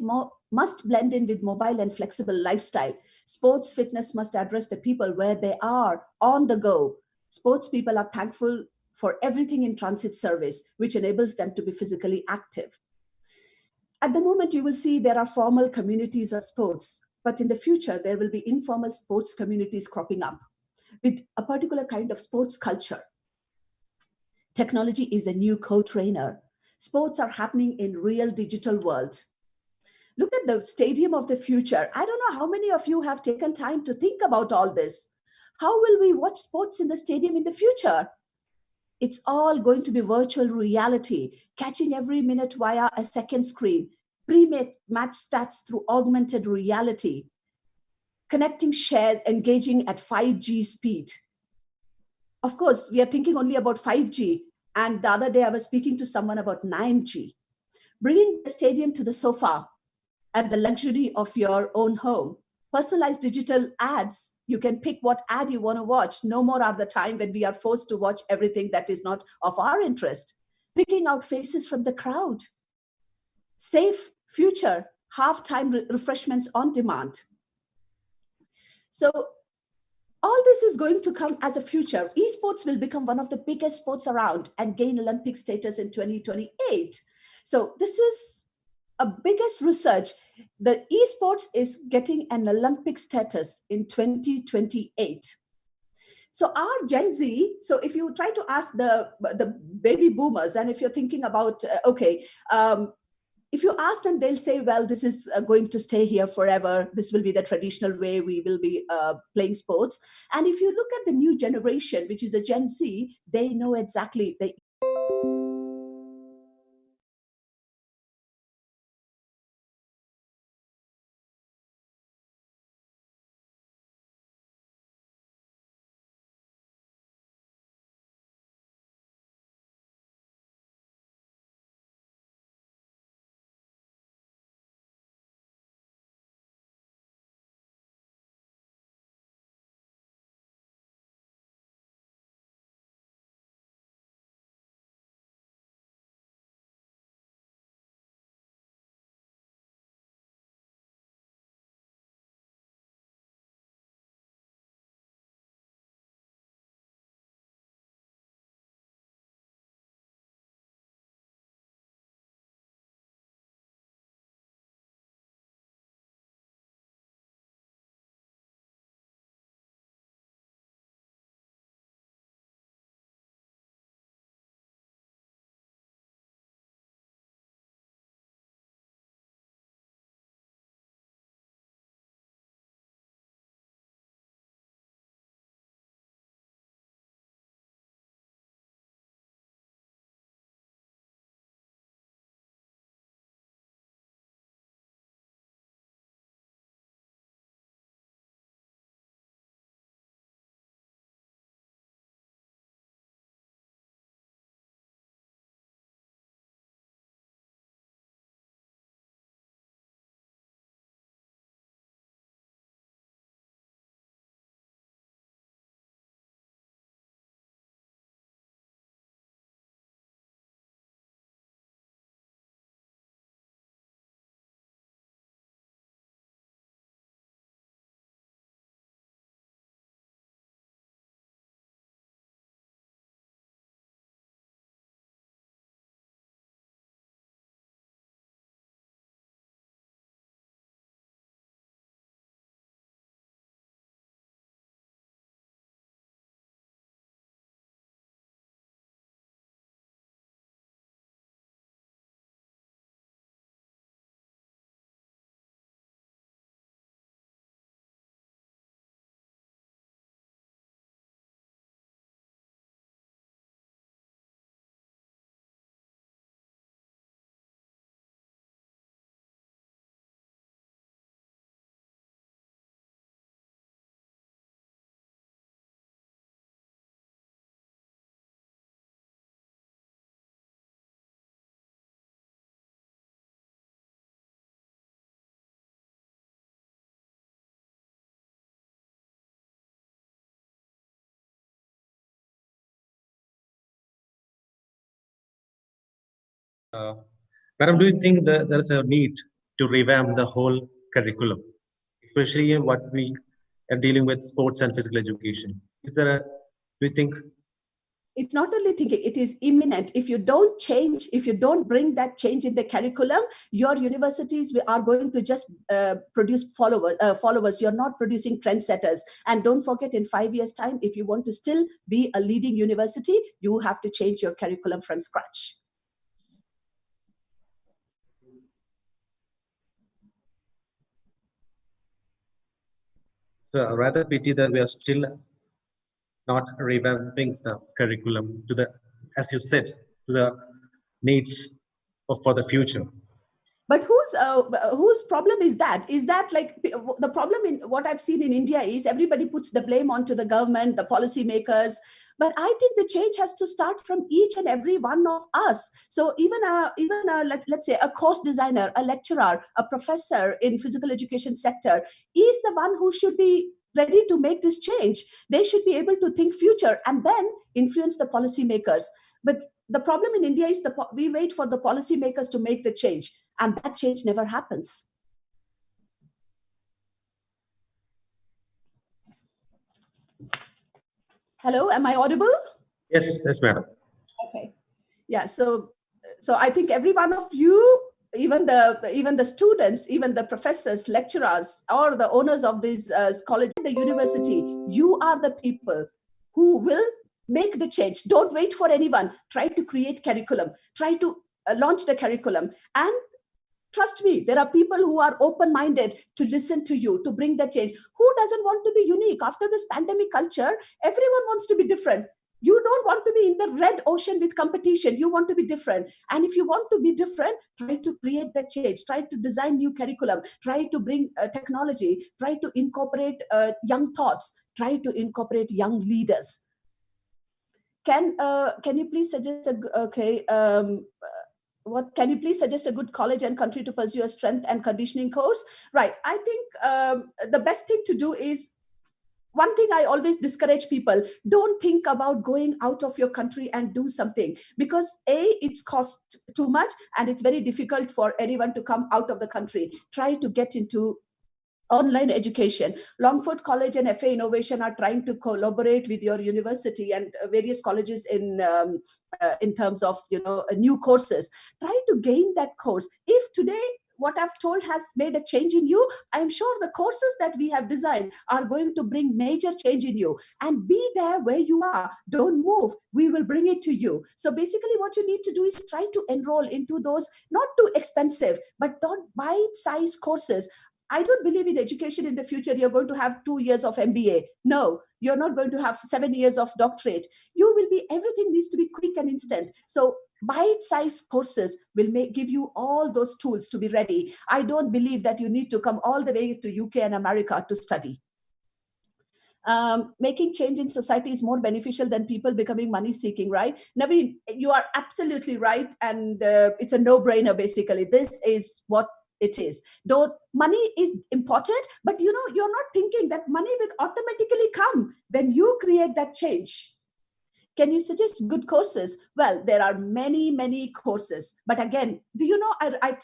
Speaker 5: must blend in with mobile and flexible lifestyle. Sports fitness must address the people where they are on the go. Sports people are thankful for everything in transit service, which enables them to be physically active. At the moment, you will see there are formal communities of sports, but in the future, there will be informal sports communities cropping up with a particular kind of sports culture. Technology is a new co-trainer. Sports are happening in real digital world. Look at the stadium of the future. I don't know how many of you have taken time to think about all this. How will we watch sports in the stadium in the future? It's all going to be virtual reality, catching every minute via a second screen, pre-match stats through augmented reality, connecting shares, engaging at 5G speed. Of course, we are thinking only about 5G. And the other day, I was speaking to someone about 9G. Bringing the stadium to the sofa and the luxury of your own home. Personalized digital ads. You can pick what ad you want to watch. No more are the time when we are forced to watch everything that is not of our interest. Picking out faces from the crowd. Safe future, halftime refreshments on demand. So all this is going to come as a future. Esports will become one of the biggest sports around and gain Olympic status in 2028. So this is a biggest research. The esports is getting an Olympic status in 2028. So our Gen Z, so if you try to ask the baby boomers, and if you're thinking about, if you ask them, they'll say, well, this is going to stay here forever. This will be the traditional way we will be playing sports. And if you look at the new generation, which is the Gen Z, they know exactly,
Speaker 4: Madam, do you think that there is a need to revamp the whole curriculum, especially in what we are dealing with sports and physical education? Is there a, do you think?
Speaker 5: It's not only thinking, it is imminent. If you don't change, if you don't bring that change in the curriculum, your universities are going to just produce followers. You're not producing trendsetters. And don't forget, in 5 years' time, if you want to still be a leading university, you have to change your curriculum from scratch.
Speaker 4: So rather pity that we are still not revamping the curriculum to the, as you said, to the needs for the future.
Speaker 5: But whose problem is that? Is that like the problem in what I've seen in India is everybody puts the blame onto the government, the policymakers. But I think the change has to start from each and every one of us. So even let's say a course designer, a lecturer, a professor in physical education sector is the one who should be ready to make this change. They should be able to think future and then influence the policymakers. But the problem in India is we wait for the policymakers to make the change, and that change never happens. Hello, am I audible?
Speaker 4: Yes, madam.
Speaker 5: Okay. Yeah, so I think every one of you, even the students, even the professors, lecturers, or the owners of this college, the university, you are the people who will make the change. Don't wait for anyone. Try to create curriculum. Try to launch the curriculum. And trust me, there are people who are open-minded to listen to you, to bring the change. Who doesn't want to be unique? After this pandemic culture, everyone wants to be different. You don't want to be in the red ocean with competition. You want to be different. And if you want to be different, try to create that change. Try to design new curriculum. Try to bring technology. Try to incorporate young thoughts. Try to incorporate young leaders. Can you please suggest can you please suggest a good college and country to pursue a strength and conditioning course? Right. I think the best thing to do is, one thing I always discourage people, don't think about going out of your country and do something, because it's cost too much and it's very difficult for anyone to come out of the country. Try to get into online education. Longford College and FA Innovation are trying to collaborate with your university and various colleges in terms of new courses. Try to gain that course. If today what I've told has made a change in you, I'm sure the courses that we have designed are going to bring major change in you. And be there where you are. Don't move. We will bring it to you. So basically what you need to do is try to enroll into those not too expensive, but not bite-sized courses. I don't believe in education in the future. You're going to have 2 years of MBA. No, you're not going to have 7 years of doctorate. Everything needs to be quick and instant. So bite-sized courses will give you all those tools to be ready. I don't believe that you need to come all the way to UK and America to study. Making change in society is more beneficial than people becoming money-seeking, right? Naveen, you are absolutely right. And it's a no-brainer, basically. This is what it is. Though money is important, but you're not thinking that money will automatically come when you create that change. Can you suggest good courses? Well, there are many, many courses. But again, do you know, I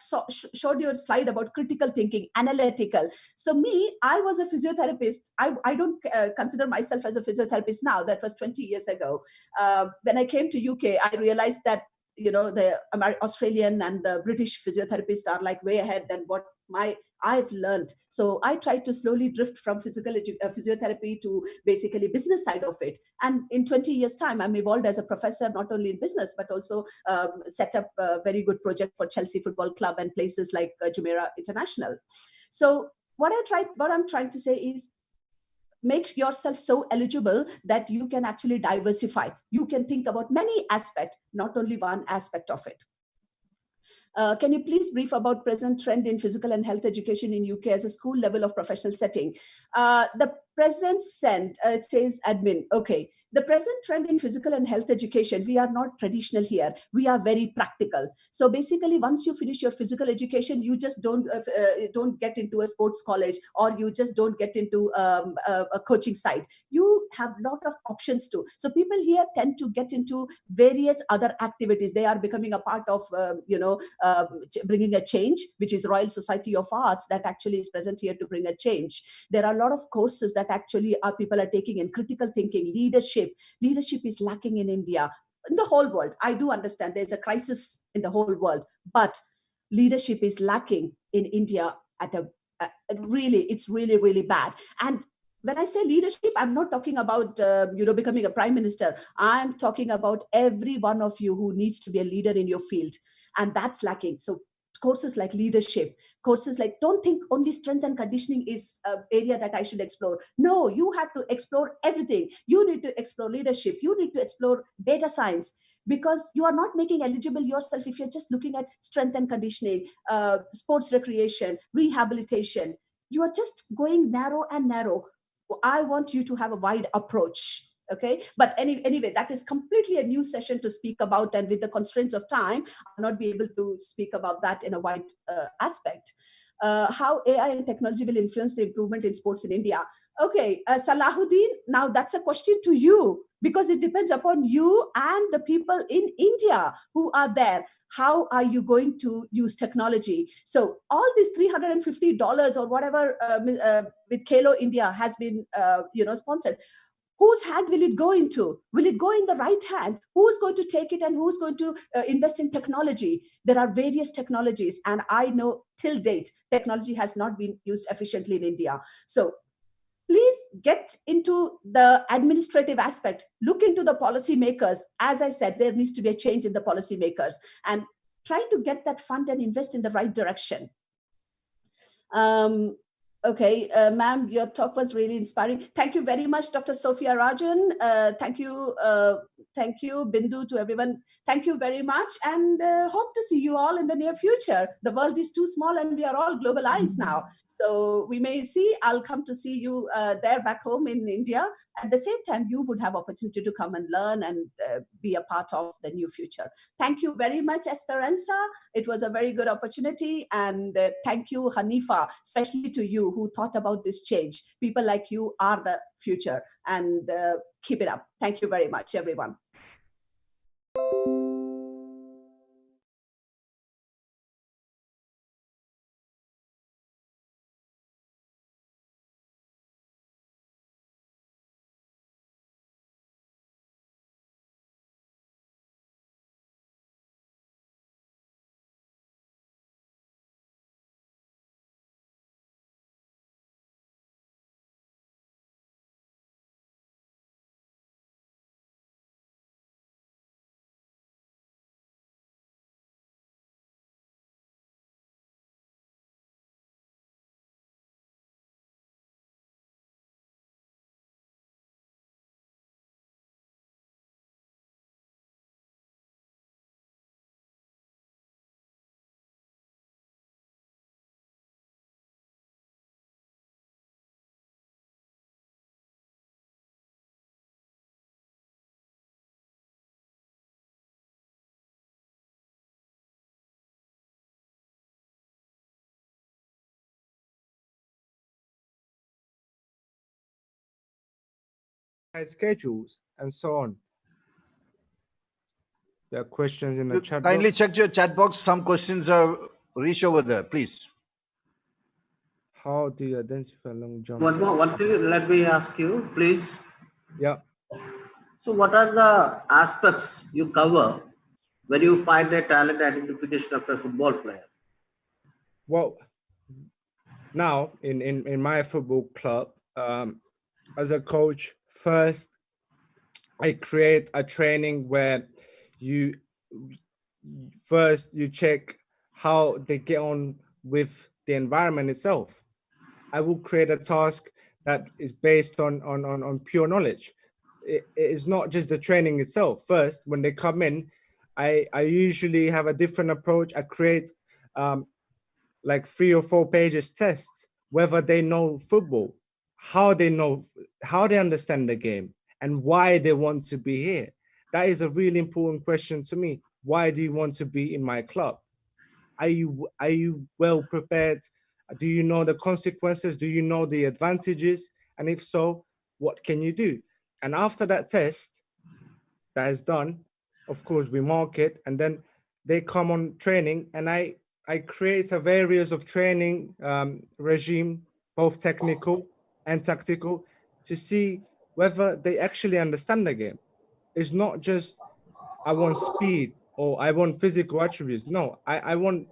Speaker 5: showed you a slide about critical thinking, analytical. So I was a physiotherapist. I don't consider myself as a physiotherapist now. That was 20 years ago. When I came to UK, I realized that the Australian and the British physiotherapists are like way ahead than what I've learned. So I tried to slowly drift from physiotherapy to basically business side of it. And in 20 years time, I'm evolved as a professor, not only in business, but also set up a very good project for Chelsea Football Club and places like Jumeirah International. So what I'm trying to say is, make yourself so eligible that you can actually diversify. You can think about many aspects, not only one aspect of it. Can you please brief about present trend in physical and health education in UK as a school level of professional setting? The present sent, it says admin. Okay. The present trend in physical and health education, we are not traditional here. We are very practical. So basically, once you finish your physical education, you just don't get into a sports college, or you just don't get into a coaching site. You have a lot of options too. So people here tend to get into various other activities. They are becoming a part of, bringing a change, which is Royal Society of Arts that actually is present here to bring a change. There are a lot of courses that actually people are taking in critical thinking, leadership. Leadership is lacking in India, in the whole world. I do understand there's a crisis in the whole world, but leadership is lacking in India it's really, really bad. And when I say leadership, I'm not talking about, becoming a prime minister. I'm talking about every one of you who needs to be a leader in your field. And that's lacking. So courses like leadership, courses like, don't think only strength and conditioning is an area that I should explore. No, you have to explore everything. You need to explore leadership. You need to explore data science, because you are not making eligible yourself if you're just looking at strength and conditioning, sports recreation, rehabilitation. You are just going narrow and narrow. I want you to have a wide approach. Okay, but anyway, that is completely a new session to speak about, and with the constraints of time, I'll not be able to speak about that in a wide aspect. How AI and technology will influence the improvement in sports in India. Okay, Salahuddin, now that's a question to you, because it depends upon you and the people in India who are there. How are you going to use technology? So all these $350 or whatever with Khelo India has been sponsored. Whose hand will it go into? Will it go in the right hand? Who's going to take it, and who's going to invest in technology? There are various technologies, and I know till date, technology has not been used efficiently in India. So please get into the administrative aspect. Look into the policymakers. As I said, there needs to be a change in the policymakers, and try to get that fund and invest in the right direction. Okay, ma'am, your talk was really inspiring. Thank you very much, Dr. Sophia Rajan. Thank you, Bindu, to everyone. Thank you very much, and hope to see you all in the near future. The world is too small, and we are all globalized now. So we may see, I'll come to see you there back home in India. At the same time, you would have opportunity to come and learn and be a part of the new future. Thank you very much, Esperanza. It was a very good opportunity. And thank you, Hanifa, especially to you who thought about this change. People like you are the future, and keep it up. Thank you very much, everyone.
Speaker 6: Schedules and so on. There are questions in the chat box.
Speaker 7: Kindly check your chat box. Some questions are reach over there, please.
Speaker 6: How do you identify long jump?
Speaker 8: One thing, let me ask you, please.
Speaker 6: Yeah.
Speaker 8: So what are the aspects you cover when you find a talent identification of a football player?
Speaker 6: Well, now in my football club, as a coach, first I create a training where you check how they get on with the environment itself. I will create a task that is based on pure knowledge. It is not just the training itself. First, when they come in, I usually have a different approach. I create like 3 or 4 pages tests, whether they know football, how they know, how they understand the game, and why they want to be here. That is a really important question to me. Why do you want to be in my club? Are you well prepared? Do you know the consequences? Do you know the advantages? And if so, what can you do? And after that test that is done, of course, we mark it, and then they come on training, and I create a various of training regime, both technical and tactical, to see whether they actually understand the game. It's not just I want speed or I want physical attributes. No, I want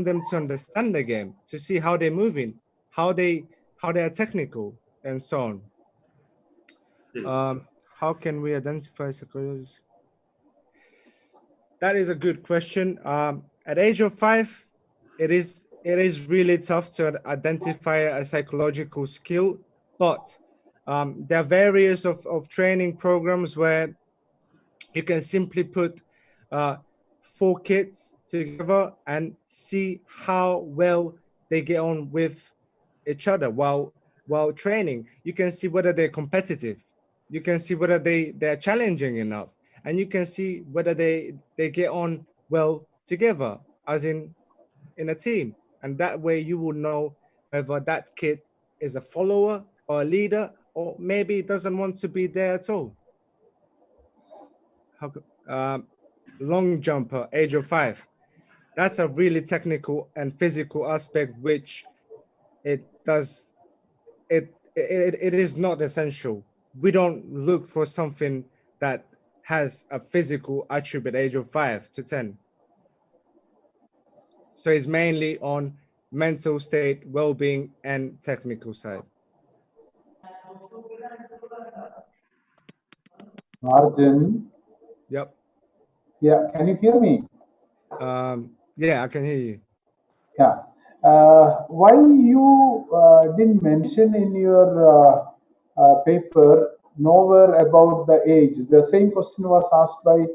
Speaker 6: them to understand the game, to see how they're moving, how they are technical, and so on. How can we identify psychologists? That is a good question. At age of 5, it is really tough to identify a psychological skill, but there are various of training programs where you can simply put 4 kids together and see how well they get on with each other while training. You can see whether they're competitive. You can see whether they're challenging enough, and you can see whether they get on well together, as in a team. And that way you will know whether that kid is a follower or a leader, or maybe doesn't want to be there at all. Long jumper, age of 5. That's a really technical and physical aspect, which it is not essential. We don't look for something that has a physical attribute age of 5 to 10. So it's mainly on mental state, well-being, and technical side.
Speaker 9: Arjun.
Speaker 6: Yep.
Speaker 9: Yeah, can you hear me?
Speaker 6: Yeah, I can hear you.
Speaker 9: Yeah. Why you didn't mention in your paper nowhere about the age? The same question was asked by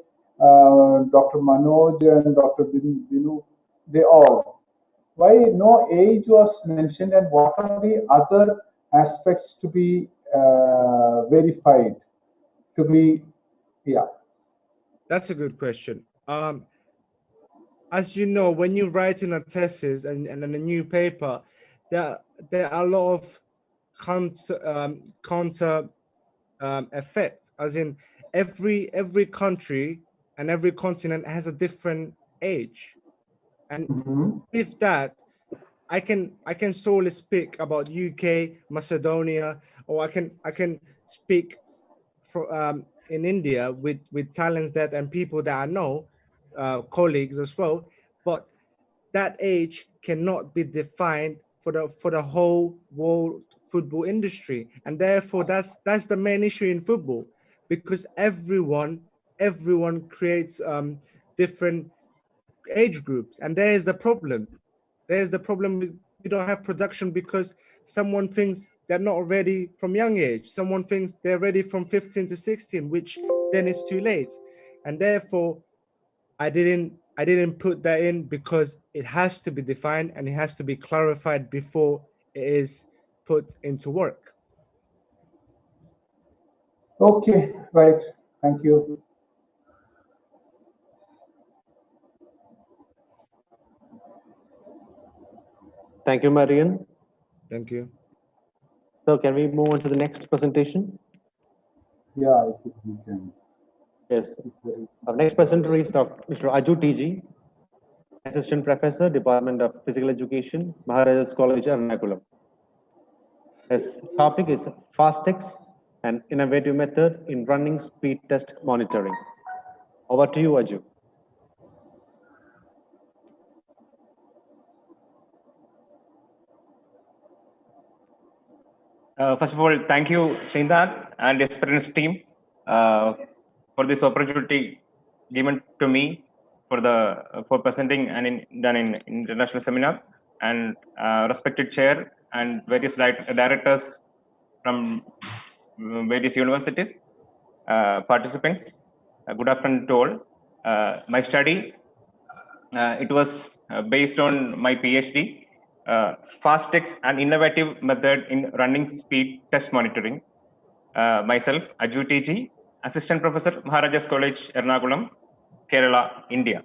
Speaker 9: Dr. Manoj and Dr. Binu. They all. Why no age was mentioned, and what are the other aspects to be verified? To be, yeah.
Speaker 6: That's a good question. As you know, when you're writing a thesis and a new paper, there are a lot of counter effects. As in, every country and every continent has a different age, and with that, I can solely speak about UK, Macedonia, or I can speak for in India with talents that and people that I know, colleagues as well. But that age cannot be defined for the whole world football industry, and therefore that's the main issue in football, because everyone creates different age groups, and there's the problem. We don't have production because someone thinks they're not ready from young age. Someone thinks they're ready from 15 to 16, which then is too late. And therefore, I didn't put that in, because it has to be defined and it has to be clarified before it is put into work.
Speaker 9: Okay, right. Thank you.
Speaker 4: Thank you, Marian.
Speaker 6: Thank you.
Speaker 4: So can we move on to the next presentation?
Speaker 9: Yeah, I think we can.
Speaker 4: Yes. Our next presenter is Mr. Aju TG, Assistant Professor, Department of Physical Education, Maharajas College, Ernakulam. His topic is FastX, an innovative method in running speed test monitoring. Over to you, Aju.
Speaker 10: First of all, thank you, Srinath and ESPERANZA team for this opportunity given to me for presenting an international seminar, and respected chair and various directors from various universities, participants. Good afternoon to all. My study, it was based on my PhD FastX, an innovative method in running speed test monitoring. Myself, Aju TG, Assistant Professor, Maharajas College, Ernakulam, Kerala, India.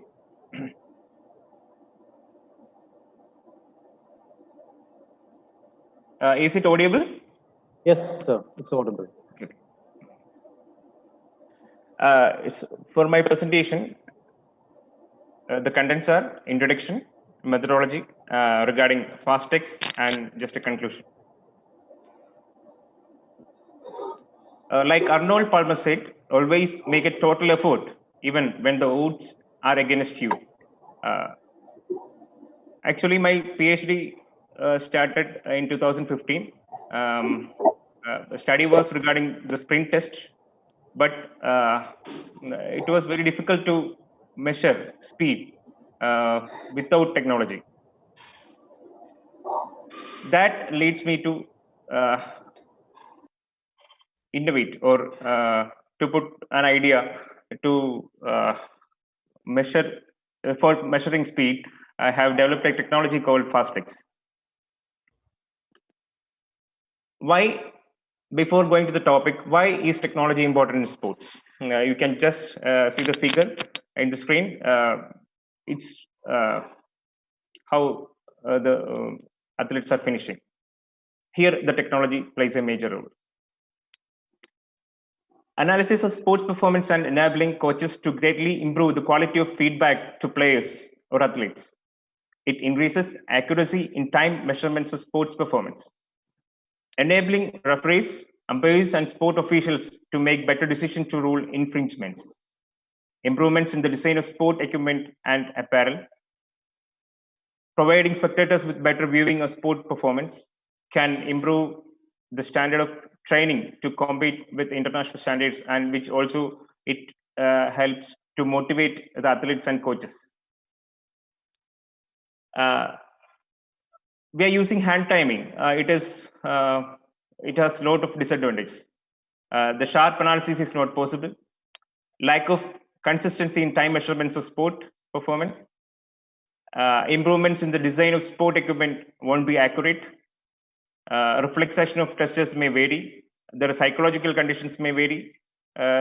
Speaker 10: Is it audible?
Speaker 4: Yes, sir, it's audible.
Speaker 10: Okay. For my presentation, the contents are introduction, methodology regarding FastX, and just a conclusion. Like Arnold Palmer said, always make a total effort, even when the odds are against you. Actually, my PhD started in 2015. The study was regarding the sprint test, but it was very difficult to measure speed without technology. That leads me to innovate or to put an idea to measure for measuring speed. I have developed a technology called FastX. Why, before going to the topic, why is technology important in sports? You can just see the figure in the screen. It's how the athletes are finishing. Here, the technology plays a major role. Analysis of sports performance and enabling coaches to greatly improve the quality of feedback to players or athletes. It increases accuracy in time measurements of sports performance. Enabling referees, umpires, and sport officials to make better decisions to rule infringements. Improvements in the design of sport equipment and apparel. Providing spectators with better viewing of sport performance can improve the standard of training to compete with international standards, and which also it helps to motivate the athletes and coaches. We are using hand timing. It has a lot of disadvantages. The sharp analysis is not possible. Lack of consistency in time measurements of sport performance. Improvements in the design of sport equipment won't be accurate. Reflection of testers may vary. Their psychological conditions may vary.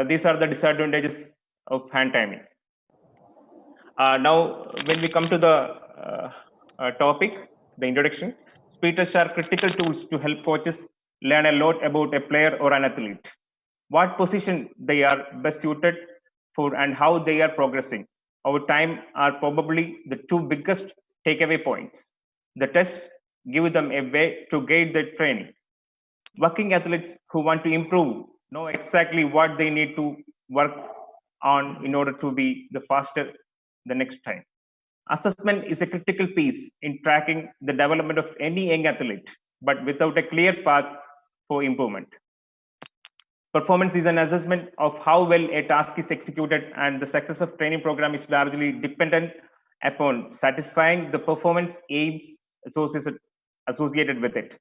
Speaker 10: These are the disadvantages of hand timing. Now, when we come to the topic, the introduction, speed tests are critical tools to help coaches learn a lot about a player or an athlete, what position they are best suited for, and how they are progressing over time are probably the two biggest takeaway points. The tests give them a way to guide their training. Working athletes who want to improve know exactly what they need to work on in order to be the faster the next time. Assessment is a critical piece in tracking the development of any young athlete, but without a clear path for improvement. Performance is an assessment of how well a task is executed, and the success of training program is largely dependent upon satisfying the performance aims associated with it.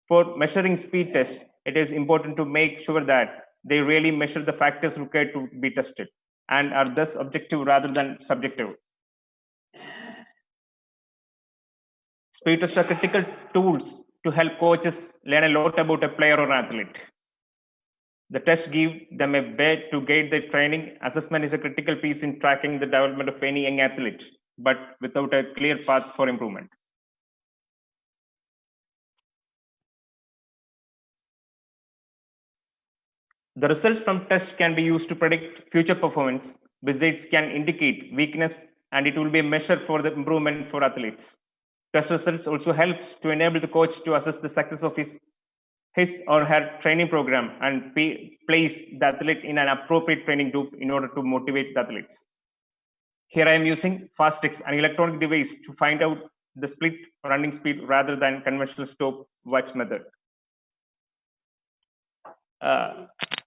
Speaker 10: For measuring speed tests, it is important to make sure that they really measure the factors required to be tested and are thus objective rather than subjective. Speed tests are critical tools to help coaches learn a lot about a player or an athlete. The tests give them a way to guide their training. Assessment is a critical piece in tracking the development of any young athlete, but without a clear path for improvement. The results from tests can be used to predict future performance. Results can indicate weakness, and it will be a measure for the improvement for athletes. Test results also helps to enable the coach to assess the success of his or her training program and place the athlete in an appropriate training group in order to motivate the athletes. Here I am using FastX, an electronic device to find out the split running speed rather than conventional stopwatch method.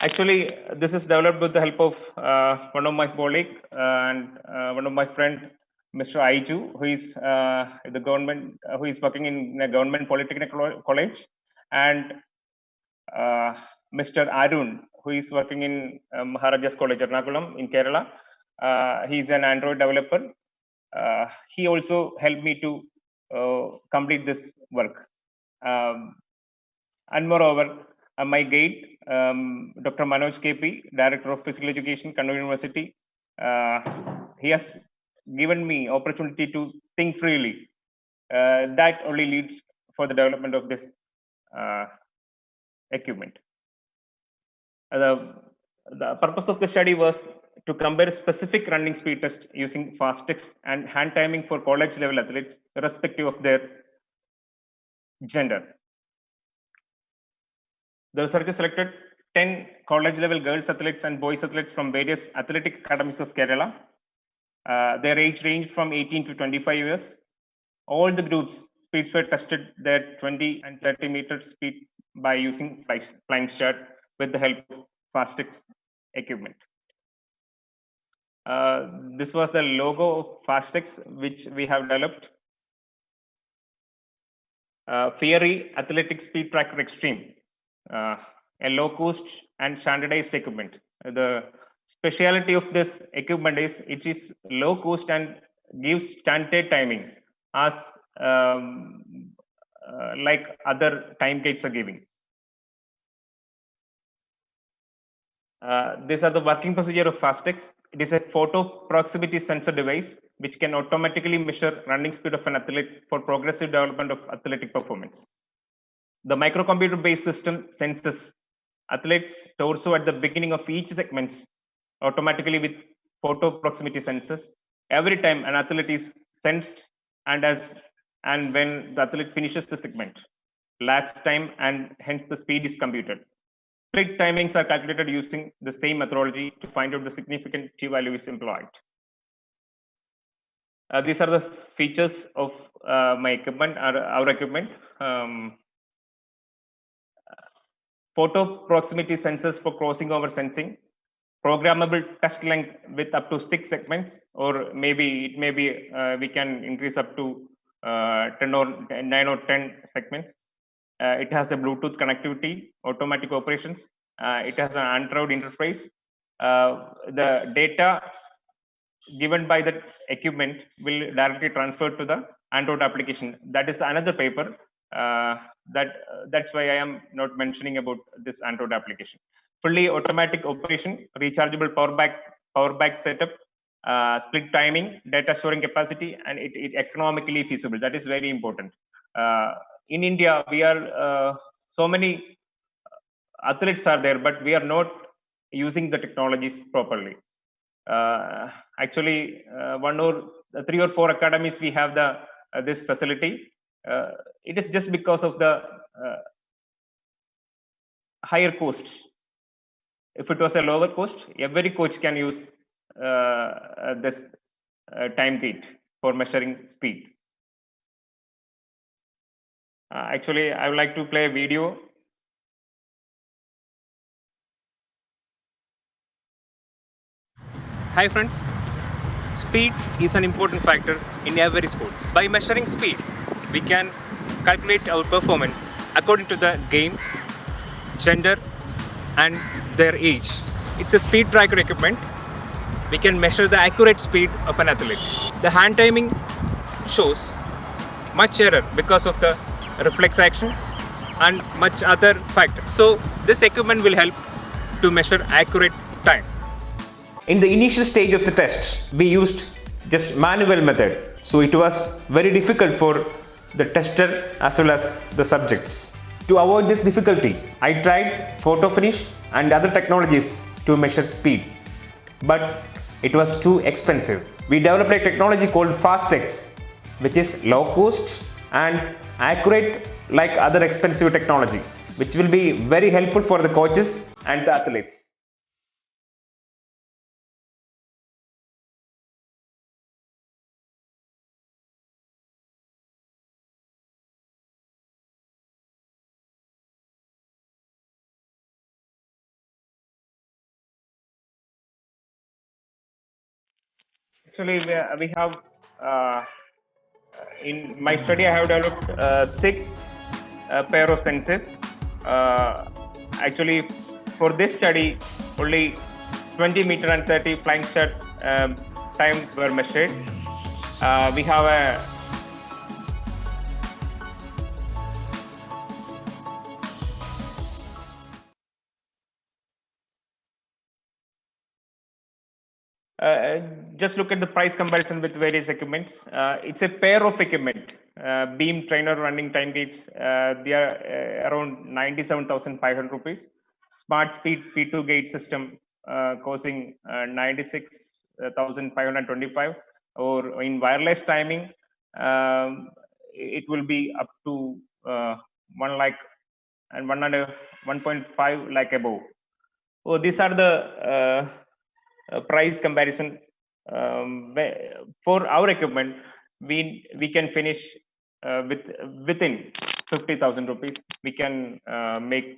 Speaker 10: Actually, this is developed with the help of one of my colleagues and one of my friend, Mr. Aiju, who is the government, who is working in a government polytechnic college, and Mr. Arun, who is working in Maharajas College, Ernakulam, in Kerala. He is an Android developer. He also helped me to complete this work. And moreover, my guide, Dr. Manoj KP, Director of Physical Education, Kannur University, he has given me opportunity to think freely. That only leads for the development of this equipment. The purpose of the study was to compare specific running speed test using FastX and hand timing for college level athletes, irrespective of their gender. The researchers selected 10 college level girls athletes and boys athletes from various athletic academies of Kerala. Their age ranged from 18 to 25 years. All the groups speeds were tested their 20 and 30 meter speed by using flying start with the help of FastX equipment. This was the logo of FastX, which we have developed. Fiery Athletic Speed Tracker Extreme, a low-cost and standardized equipment. The speciality of this equipment is it is low-cost and gives standard timing as like other time gates are giving. These are the working procedure of FastX. It is a photo proximity sensor device which can automatically measure running speed of an athlete for progressive development of athletic performance. The microcomputer-based system senses athletes' torso at the beginning of each segment automatically with photo proximity sensors. Every time an athlete is sensed and when the athlete finishes the segment, lapse time and hence the speed is computed. Split timings are calculated using the same methodology to find out the significant t-value is employed. These are the features of my equipment, our equipment. Photo proximity sensors for crossing over sensing, programmable test length with up to 6 segments, or maybe we can increase up to 9 or 10 segments. It has a Bluetooth connectivity, automatic operations. It has an Android interface. The data given by the equipment will directly transfer to the Android application. That is another paper. That's why I am not mentioning about this Android application. Fully automatic operation, rechargeable power bank setup, split timing, data storing capacity, and it economically feasible. That is very important. In India, we are so many athletes are there, but we are not using the technologies properly. Actually, 3 or 4 academies we have this facility. It is just because of the higher cost. If it was a lower cost, every coach can use this time gate for measuring speed. Actually, I would like to play a video. Hi friends, speed is an important factor in every sport. By measuring speed, we can calculate our performance according to the game, gender, and their age. It's a speed tracker equipment. We can measure the accurate speed of an athlete. The hand timing shows much error because of the reflex action and much other factors. So this equipment will help to measure accurate time. In the initial stage of the test, we used just manual method. So it was very difficult for the tester as well as the subjects. To avoid this difficulty, I tried photo finish and other technologies to measure speed. But it was too expensive. We developed a technology called FastX, which is low cost and accurate like other expensive technology, which will be very helpful for the coaches and the athletes. Actually, we have in my study, I have developed 6 pair of sensors. Actually, for this study, only 20 meter and 30 flying start time were measured. We have a just look at the price comparison with various equipments. It's a pair of equipment. Beam, trainer, running time gates. They are around 97,500 rupees. Smart speed P2 gate system costing 96,525. Or in wireless timing, it will be up to 1 lakh and 1.5 lakh above. Oh, these are the price comparison. For our equipment, we can finish within 50,000 rupees. We can make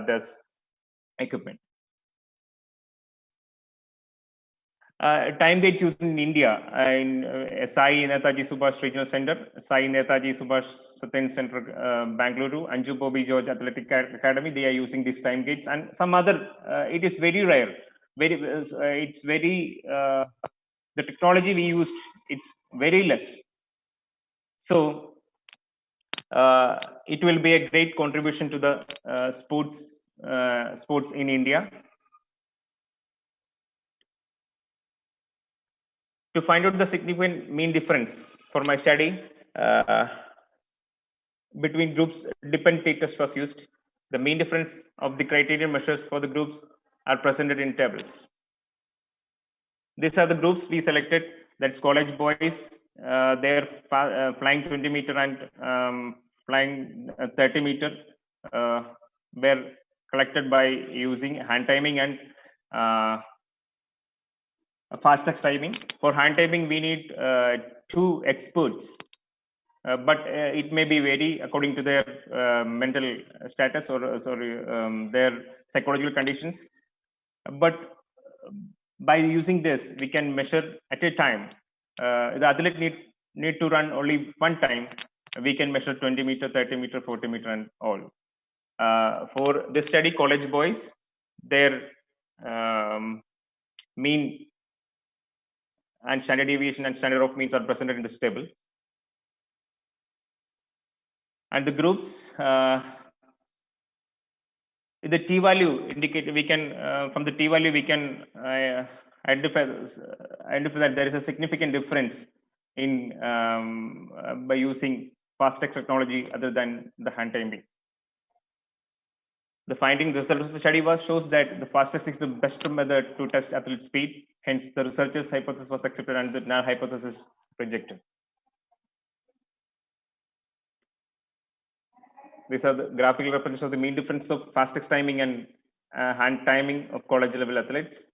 Speaker 10: this equipment. Time gate used in India in Sai Netaji Subhash Regional Center, Sai Netaji Subhash Satin Center, Bangalore, Anju Bobby George Athletic Academy. They are using these time gates, and some other. It is very rare. It's very the technology we used. It's very less. So it will be a great contribution to the sports in India. To find out the significant mean difference for my study between groups, dependent t-test was used. The mean difference of the criterion measures for the groups are presented in tables. These are the groups we selected. That's college boys. They're flying 20 meter and flying 30 meter were collected by using hand timing and fastest timing. For hand timing, we need 2 experts, but it may be vary according to their mental status or their psychological conditions. But by using this, we can measure at a time. The athlete need to run only one time. We can measure 20 meter, 30 meter, 40 meter, and all. For this study, college boys, their mean and standard deviation and standard of means are presented in this table. And the groups, the t-value indicator, we can from the t-value we can identify that there is a significant difference in by using fast-text technology other than the hand timing. The finding, the result of the study shows that the fastest is the best method to test athlete speed. Hence, the researchers' hypothesis was accepted and the null hypothesis rejected. These are the graphical representation of the mean difference of fastest timing and hand timing of college level athletes.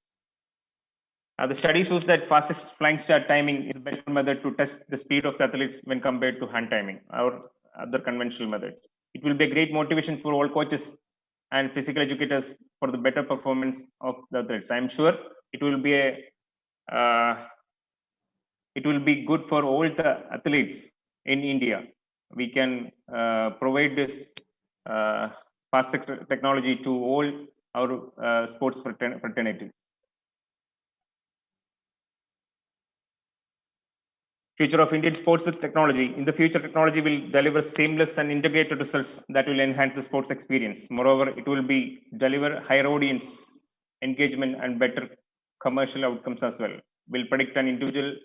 Speaker 10: The study shows that fastest flying start timing is a better method to test the speed of the athletes when compared to hand timing or other conventional methods. It will be a great motivation for all coaches and physical educators for the better performance of the athletes. I am sure it will be good for all the athletes in India. We can provide this fast technology to all our sports fraternity. Future of Indian sports with technology. In the future, technology will deliver seamless and integrated results that will enhance the sports experience. Moreover, it will deliver higher audience engagement and better commercial outcomes as well. Will predict an individual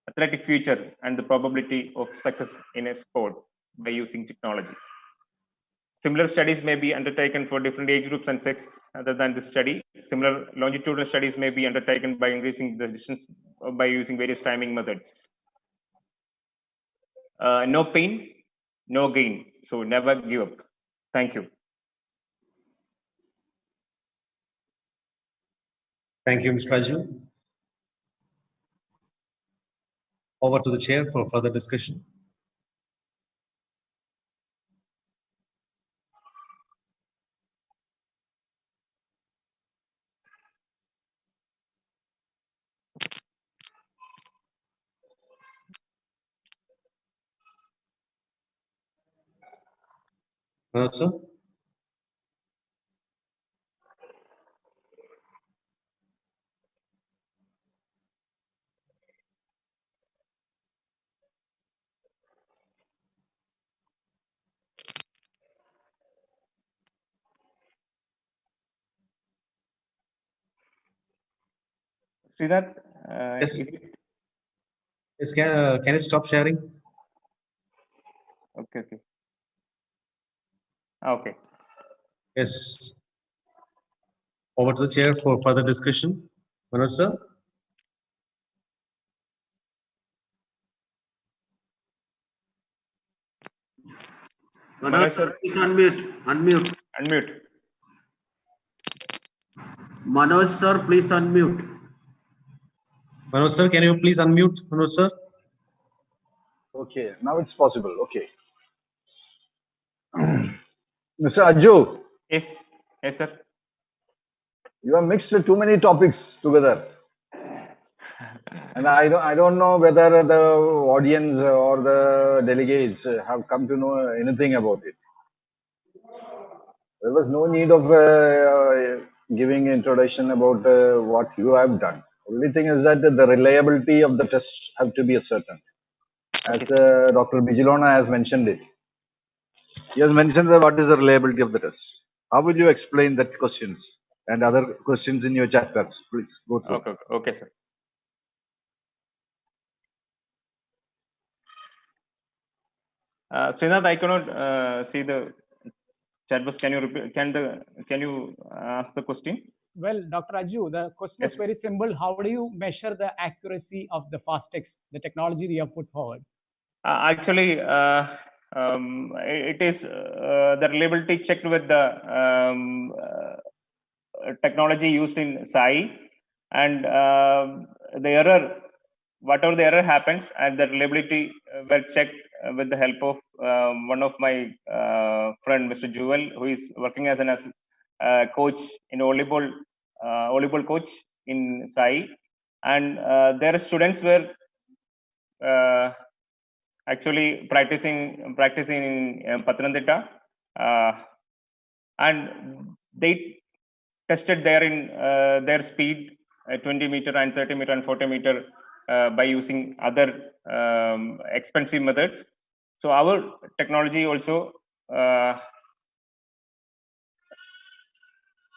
Speaker 10: athletic future and the probability of success in a sport by using technology. Similar studies may be undertaken for different age groups and sex other than this study. Similar longitudinal studies may be undertaken by increasing the distance by using various timing methods. No pain, no gain. So never give up. Thank you.
Speaker 11: Thank you, Mr. Raju. Over to the chair for further discussion. Manoj sir.
Speaker 10: Sridhar,
Speaker 11: Yes.
Speaker 10: is it?
Speaker 11: Yes, can you stop sharing?
Speaker 10: Okay. Okay.
Speaker 11: Yes. Over to the chair for further discussion. Manoj sir.
Speaker 10: Manoj sir,
Speaker 8: please unmute.
Speaker 10: Unmute.
Speaker 8: Manoj sir, please unmute.
Speaker 11: Manoj sir, can you please unmute? Manoj sir.
Speaker 7: Okay, now it's possible. Okay. Mr. Ajju,
Speaker 10: Yes, sir.
Speaker 7: you have mixed too many topics together. And I don't know whether the audience or the delegates have come to know anything about it. There was no need of giving introduction about what you have done. Only thing is that the reliability of the tests have to be certain. As Dr. Bijilona has mentioned it. He has mentioned that what is the reliability of the test. How will you explain that questions and other questions in your chat box? Please go through.
Speaker 10: Okay, sir. Srinath, I cannot see the chat box. Can you repeat? Can you ask the question?
Speaker 12: Well, Dr. Ajju, the question is very simple. How do you measure the accuracy of the FastX, the technology that you have put forward?
Speaker 10: Actually, it is the reliability checked with the technology used in SAI, and the error, whatever the error happens, and the reliability were checked with the help of one of my friend, Mr. Jewel, who is working as an coach in volleyball coach in SAI, and their students were actually practicing in Pathanamthitta, and they tested their speed 20 meter and 30 meter and 40 meter by using other expensive methods. So our technology also,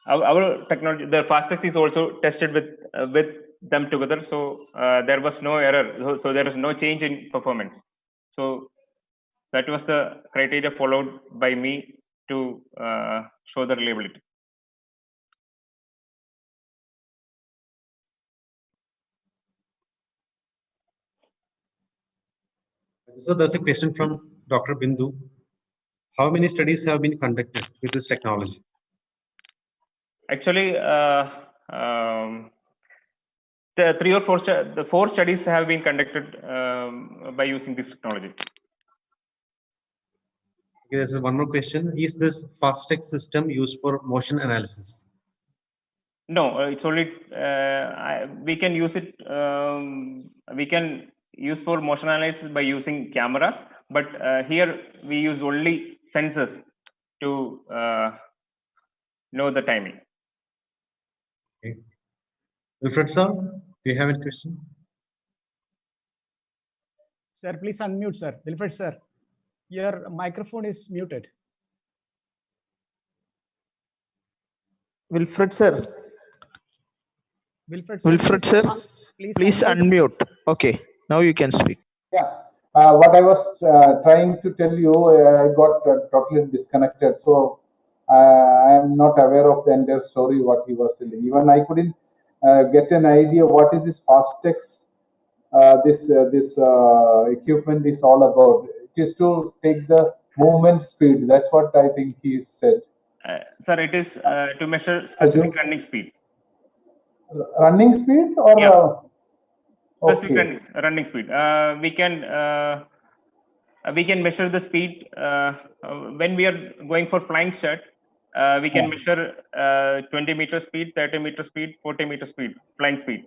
Speaker 10: our technology, the FastX is also tested with them together. So there was no error. So there was no change in performance. So that was the criteria followed by me to show the reliability.
Speaker 11: So there's a question from Dr. Bindu. How many studies have been conducted with this technology?
Speaker 10: Actually, the 4 studies have been conducted by using this technology.
Speaker 11: Okay, there's one more question. Is this FastX system used for motion analysis?
Speaker 10: No, it's only we can use it. We can use for motion analysis by using cameras, but here we use only sensors to know the timing.
Speaker 11: Okay. Wilfred sir, do you have any question?
Speaker 12: Sir, please unmute, sir. Wilfred sir, your microphone is muted.
Speaker 13: Wilfred sir.
Speaker 12: Wilfred
Speaker 13: sir, please unmute. Okay, now you can speak.
Speaker 9: Yeah, what I was trying to tell you, I got totally disconnected. So I am not aware of the entire story, what he was telling. Even I couldn't get an idea what is this FastX, this equipment is all about. It is to take the movement speed. That's what I think he said.
Speaker 10: Sir, it is to measure specific running speed.
Speaker 9: Running speed or?
Speaker 10: Yeah. Specific
Speaker 9: okay.
Speaker 10: running speed. We can measure the speed when we are going for flying start. We can measure 20 meter speed, 30 meter speed, 40 meter speed, flying speed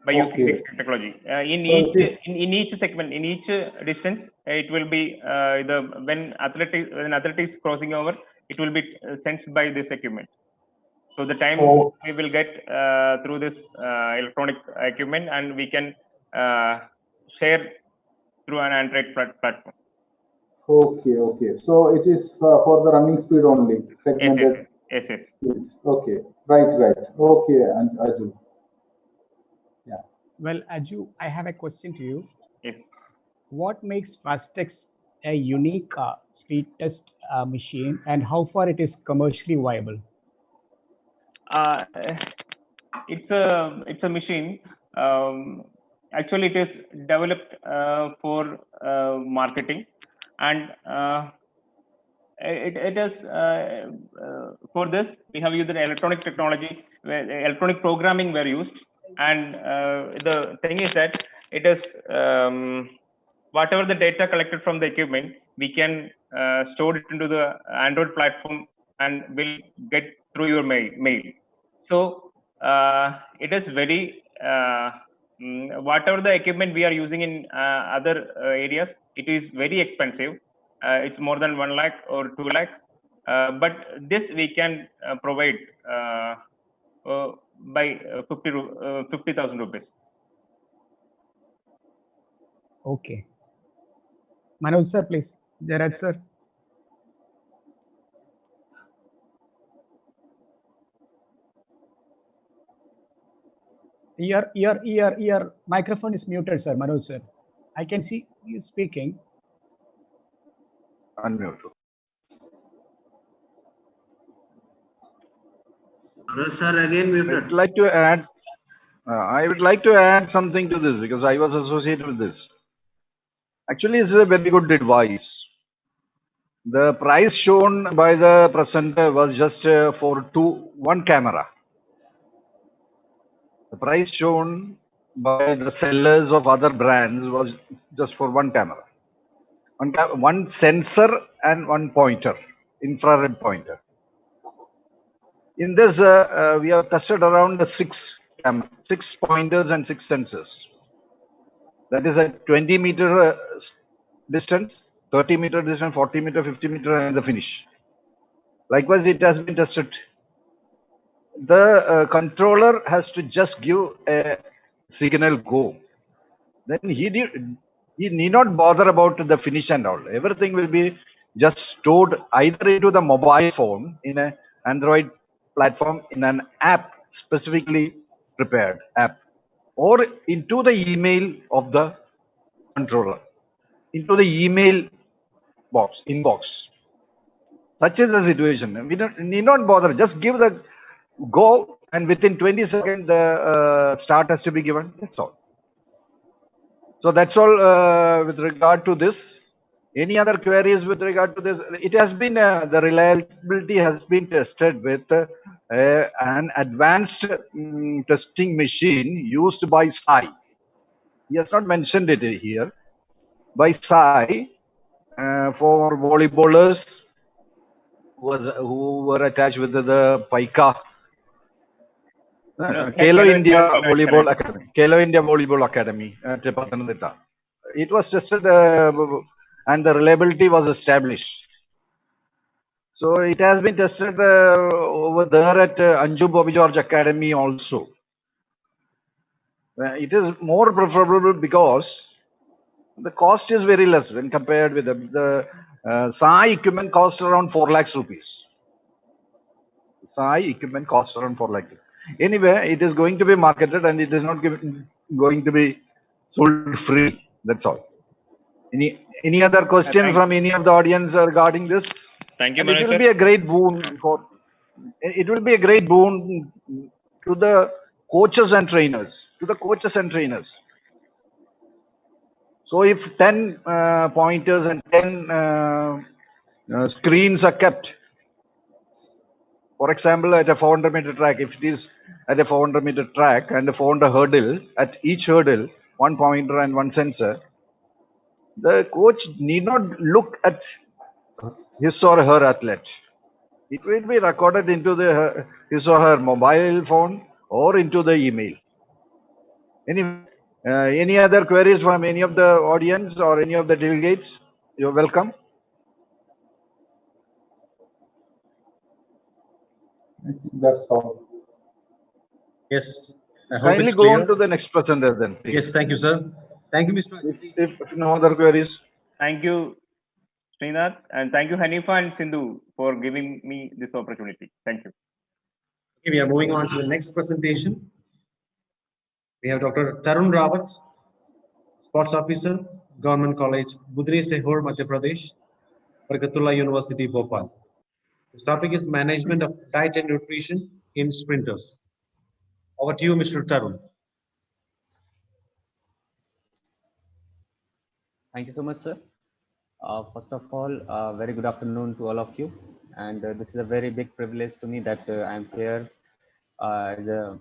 Speaker 10: by using this technology. In each segment, in each distance, it will be when an athlete is crossing over, it will be sensed by this equipment. So the time we will get through this electronic equipment, and we can share through an Android platform.
Speaker 9: Okay. So it is for the running speed only, segmented.
Speaker 10: Yes.
Speaker 9: Speeds. Okay, right. Okay, and Ajju. Yeah.
Speaker 12: Well, Aju, I have a question to you.
Speaker 10: Yes.
Speaker 12: What makes Fastex a unique speed test machine, and how far it is commercially viable?
Speaker 10: It's a machine. Actually, it is developed for marketing, and it is for this we have used the electronic technology, where electronic programming were used, and the thing is that it is whatever the data collected from the equipment, we can store it into the Android platform and will get through your mail. So it is very whatever the equipment we are using in other areas, it is very expensive. It's more than 1 lakh or 2 lakh, but this we can provide by 50,000 rupees.
Speaker 12: Okay. Manoj sir, please. Jaraj sir. Your microphone is muted, sir. Manoj sir. I can see you speaking.
Speaker 7: Unmute.
Speaker 8: Sir, again muted.
Speaker 7: I would like to add something to this because I was associated with this. Actually, this is a very good advice. The price shown by the presenter was just for one camera. The price shown by the sellers of other brands was just for one camera. One sensor and one pointer, infrared pointer. In this, we have tested around 6 pointers and 6 sensors. That is at 20-meter distance, 30-meter distance, 40-meter, 50-meter, and the finish. Likewise, it has been tested. The controller has to just give a signal go. Then he need not bother about the finish and all. Everything will be just stored either into the mobile phone in an Android platform, in an app, specifically prepared app, or into the email of the controller, into the email inbox. Such is the situation. We need not bother. Just give the go, and within 20 seconds, the start has to be given. That's all. So that's all with regard to this. Any other queries with regard to this? It has been, the reliability has been tested with an advanced testing machine used by SAI. He has not mentioned it here. By SAI for volleyballers who were attached with the PICA. Kelo India Volleyball Academy. Kelo India Volleyball Academy at Pathanamthitta. It was tested and the reliability was established. So it has been tested over there at Anju Bobby George Academy also. It is more preferable because the cost is very less when compared with the SAI equipment costs around 4 lakhs rupees. SAI equipment costs around 4 lakhs. Anyway, it is going to be marketed and it is not going to be sold free. That's all. Any other question from any of the audience regarding this?
Speaker 10: Thank you,
Speaker 7: and it
Speaker 10: Manoj
Speaker 7: will
Speaker 10: sir.
Speaker 7: be a great boon to the coaches and trainers. So if 10 pointers and 10 screens are kept, for example, at a 400-meter track, if it is at a 400-meter track and a 400 hurdle, at each hurdle, 1 pointer and 1 sensor, the coach need not look at his or her athlete. It will be recorded into his or her mobile phone or into the email. Anyway, any other queries from any of the audience or any of the delegates? You're welcome.
Speaker 9: I think that's all.
Speaker 11: Yes, I hope
Speaker 7: Kindly
Speaker 11: it's
Speaker 7: go
Speaker 11: clear.
Speaker 7: on to the next presenter then, please.
Speaker 11: Yes, thank you, sir. Thank you, Mr.
Speaker 7: If no other queries.
Speaker 10: Thank you, Srinath, and thank you, Hanifa and Sindhu, for giving me this opportunity. Thank you.
Speaker 11: Okay, we are moving on to the next presentation. We have Dr. Tarun Rawat, Sports Officer, Government College, Budni Sehor, Madhya Pradesh, Barkatullah University, Bhopal. This topic is management of diet and nutrition in sprinters. Over to you, Mr. Tarun.
Speaker 14: Thank you so much, sir. First of all, very good afternoon to all of you. And this is a very big privilege to me that I'm here as a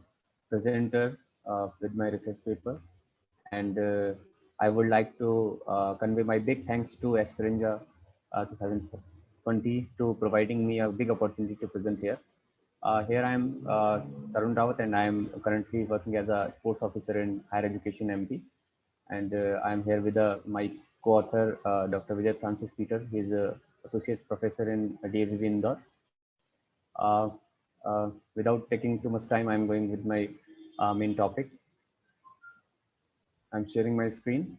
Speaker 14: presenter with my research paper. And I would like to convey my big thanks to ESPERANZA 2020 to providing me a big opportunity to present here. Here I am Tarun Rawat, and I am currently working as a sports officer in higher education MP. And I'm here with my co-author, Dr. Vijay Francis Peter. He's an associate professor in DAVV Indore. Without taking too much time, I'm going with my main topic. I'm sharing my screen.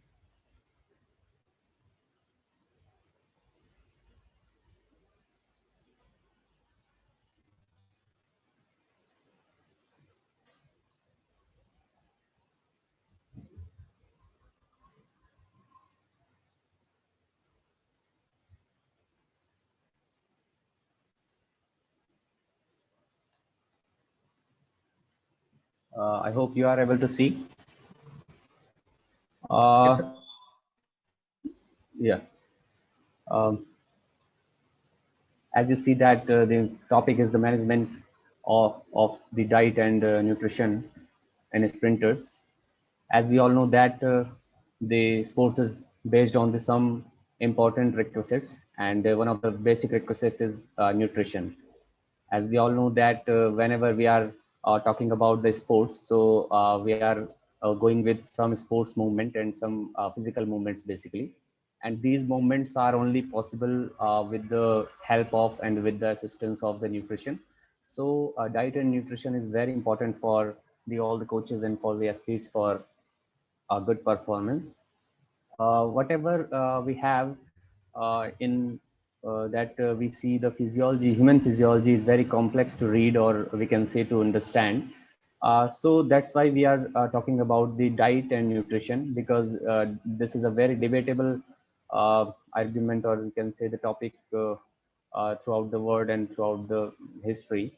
Speaker 14: I hope you are able to see.
Speaker 11: Yes, sir.
Speaker 14: Yeah. As you see that the topic is the management of the diet and nutrition in sprinters. As we all know that the sports is based on some important requisites, and one of the basic requisites is nutrition. As we all know that whenever we are talking about the sports, so we are going with some sports movement and some physical movements basically. And these movements are only possible with the help of and with the assistance of the nutrition. So diet and nutrition is very important for all the coaches and for the athletes for a good performance. Whatever we have in that we see the physiology, human physiology is very complex to read, or we can say to understand. So that's why we are talking about the diet and nutrition, because this is a very debatable argument, or we can say the topic throughout the world and throughout the history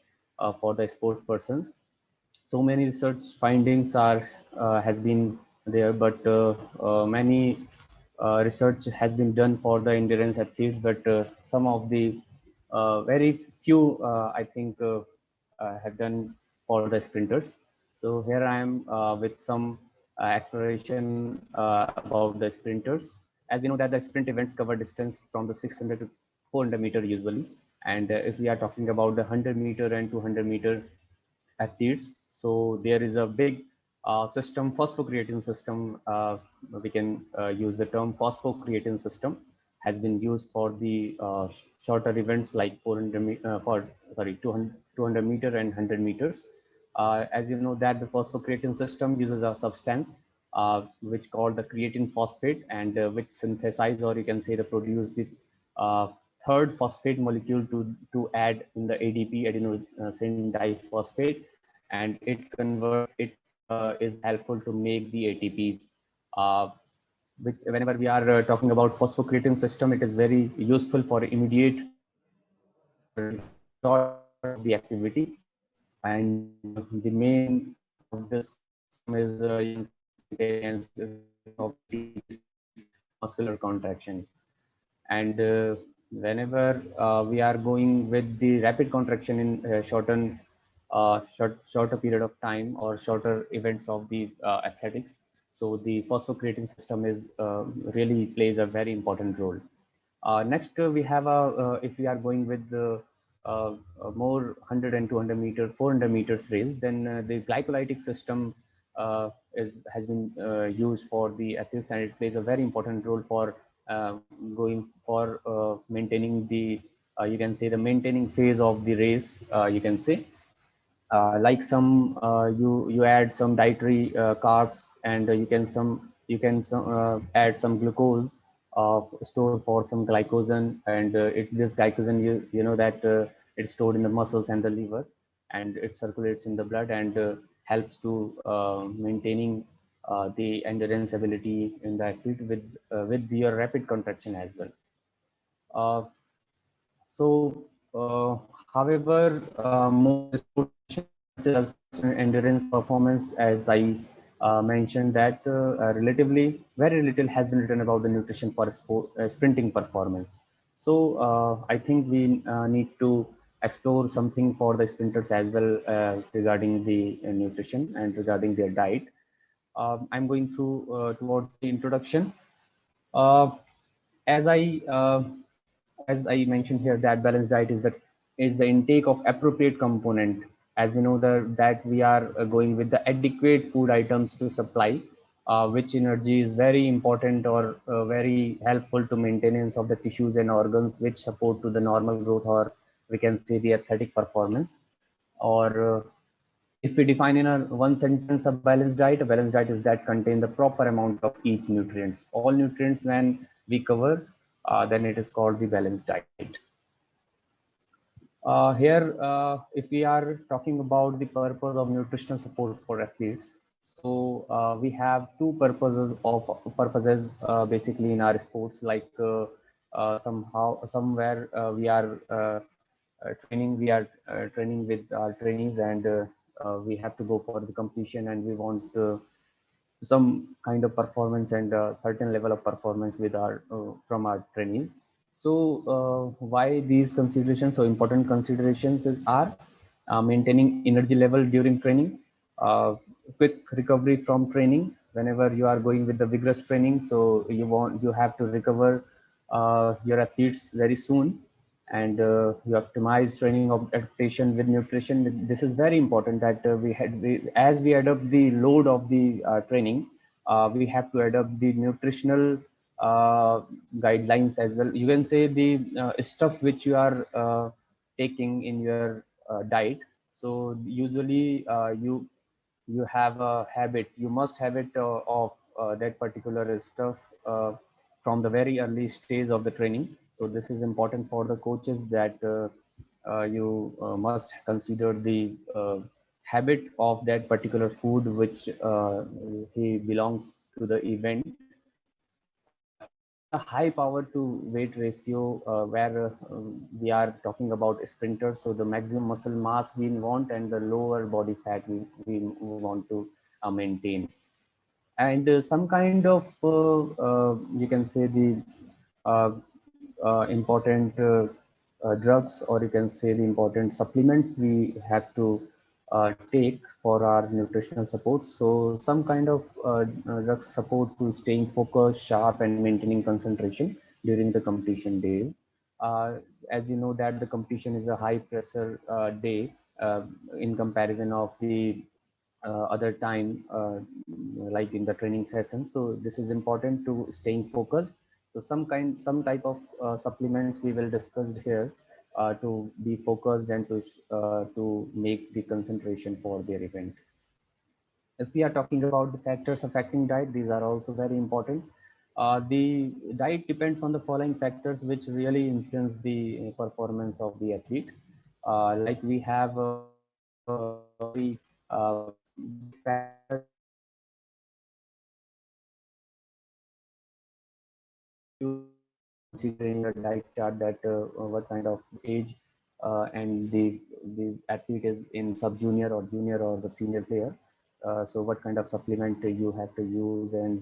Speaker 14: for the sports persons. So many research findings are has been there, but many research has been done for the endurance athletes, but some of the very few I think have done for the sprinters. So here I am with some exploration about the sprinters. As we know that the sprint events cover distance from the 600 to 400 meter usually, and if we are talking about the 100 meter and 200 meter athletes, so there is a big system, phosphocreatine system. We can use the term phosphocreatine system has been used for the shorter events like 200 meter and 100 meters. As you know that the phosphocreatine system uses a substance which called the creatine phosphate, and which synthesize, or you can say the produce the third phosphate molecule to add in the ADP, adenosine diphosphate, and it is helpful to make the ATPs. Which whenever we are talking about phosphocreatine system, it is very useful for immediate sort of the activity, and the main of this is muscular contraction. And whenever we are going with the rapid contraction in shorter period of time or shorter events of the athletics, so the phosphocreatine system is really plays a very important role. Next, we have if we are going with the more 100 and 200 meter, 400 meters race, then the glycolytic system has been used for the athletes, and it plays a very important role for going for maintaining the you can say the maintaining phase of the race. You can say like some you add some dietary carbs, and you can add some glucose store for some glycogen, and this glycogen you know that it's stored in the muscles and the liver, and it circulates in the blood, and helps to maintaining the endurance ability in the athlete with your rapid contraction as well. However, most sports such as endurance performance, as I mentioned, that relatively very little has been written about the nutrition for sprinting performance. So I think we need to explore something for the sprinters as well regarding the nutrition and regarding their diet. I'm going through towards the introduction. Uh, as I uh, as I mentioned here, that balanced diet is the intake of appropriate component. As we know that we are going with the adequate food items to supply, which energy is very important or very helpful to maintenance of the tissues and organs which support to the normal growth, or we can say the athletic performance. Or if we define in one sentence a balanced diet is that contain the proper amount of each nutrients. All nutrients when we cover, then it is called the balanced diet. Here, if we are talking about the purpose of nutritional support for athletes, so we have two purposes basically in our sports, like somewhere we are training with our trainees, and we have to go for the competition, and we want some kind of performance and a certain level of performance with our from our trainees. So why these considerations? So important considerations are maintaining energy level during training, quick recovery from training. Whenever you are going with the vigorous training, so you have to recover your athletes very soon, and you optimize training of adaptation with nutrition. This is very important that as we adopt the load of the training, we have to adopt the nutritional guidelines as well. You can say the stuff which you are taking in your diet. So usually you have a habit, you must have it of that particular stuff from the very early stage of the training. So this is important for the coaches, that you must consider the habit of that particular food which he belongs to the event. A high power to weight ratio where we are talking about sprinters, so the maximum muscle mass we want and the lower body fat we want to maintain. And some kind of you can say the uh, important drugs, or you can say the important supplements we have to take for our nutritional support. So some kind of drug support to staying focused, sharp, and maintaining concentration during the competition days. As you know that the competition is a high pressure day in comparison of the other time like in the training session. So this is important to staying focused. So some type of supplements we will discuss here to be focused and to make the concentration for their event. If we are talking about the factors affecting diet, these are also very important. The diet depends on the following factors which really influence the performance of the athlete. Like we have very big factors you consider in your diet chart, that what kind of age and the athlete is in sub junior or junior or the senior player. So what kind of supplement you have to use, and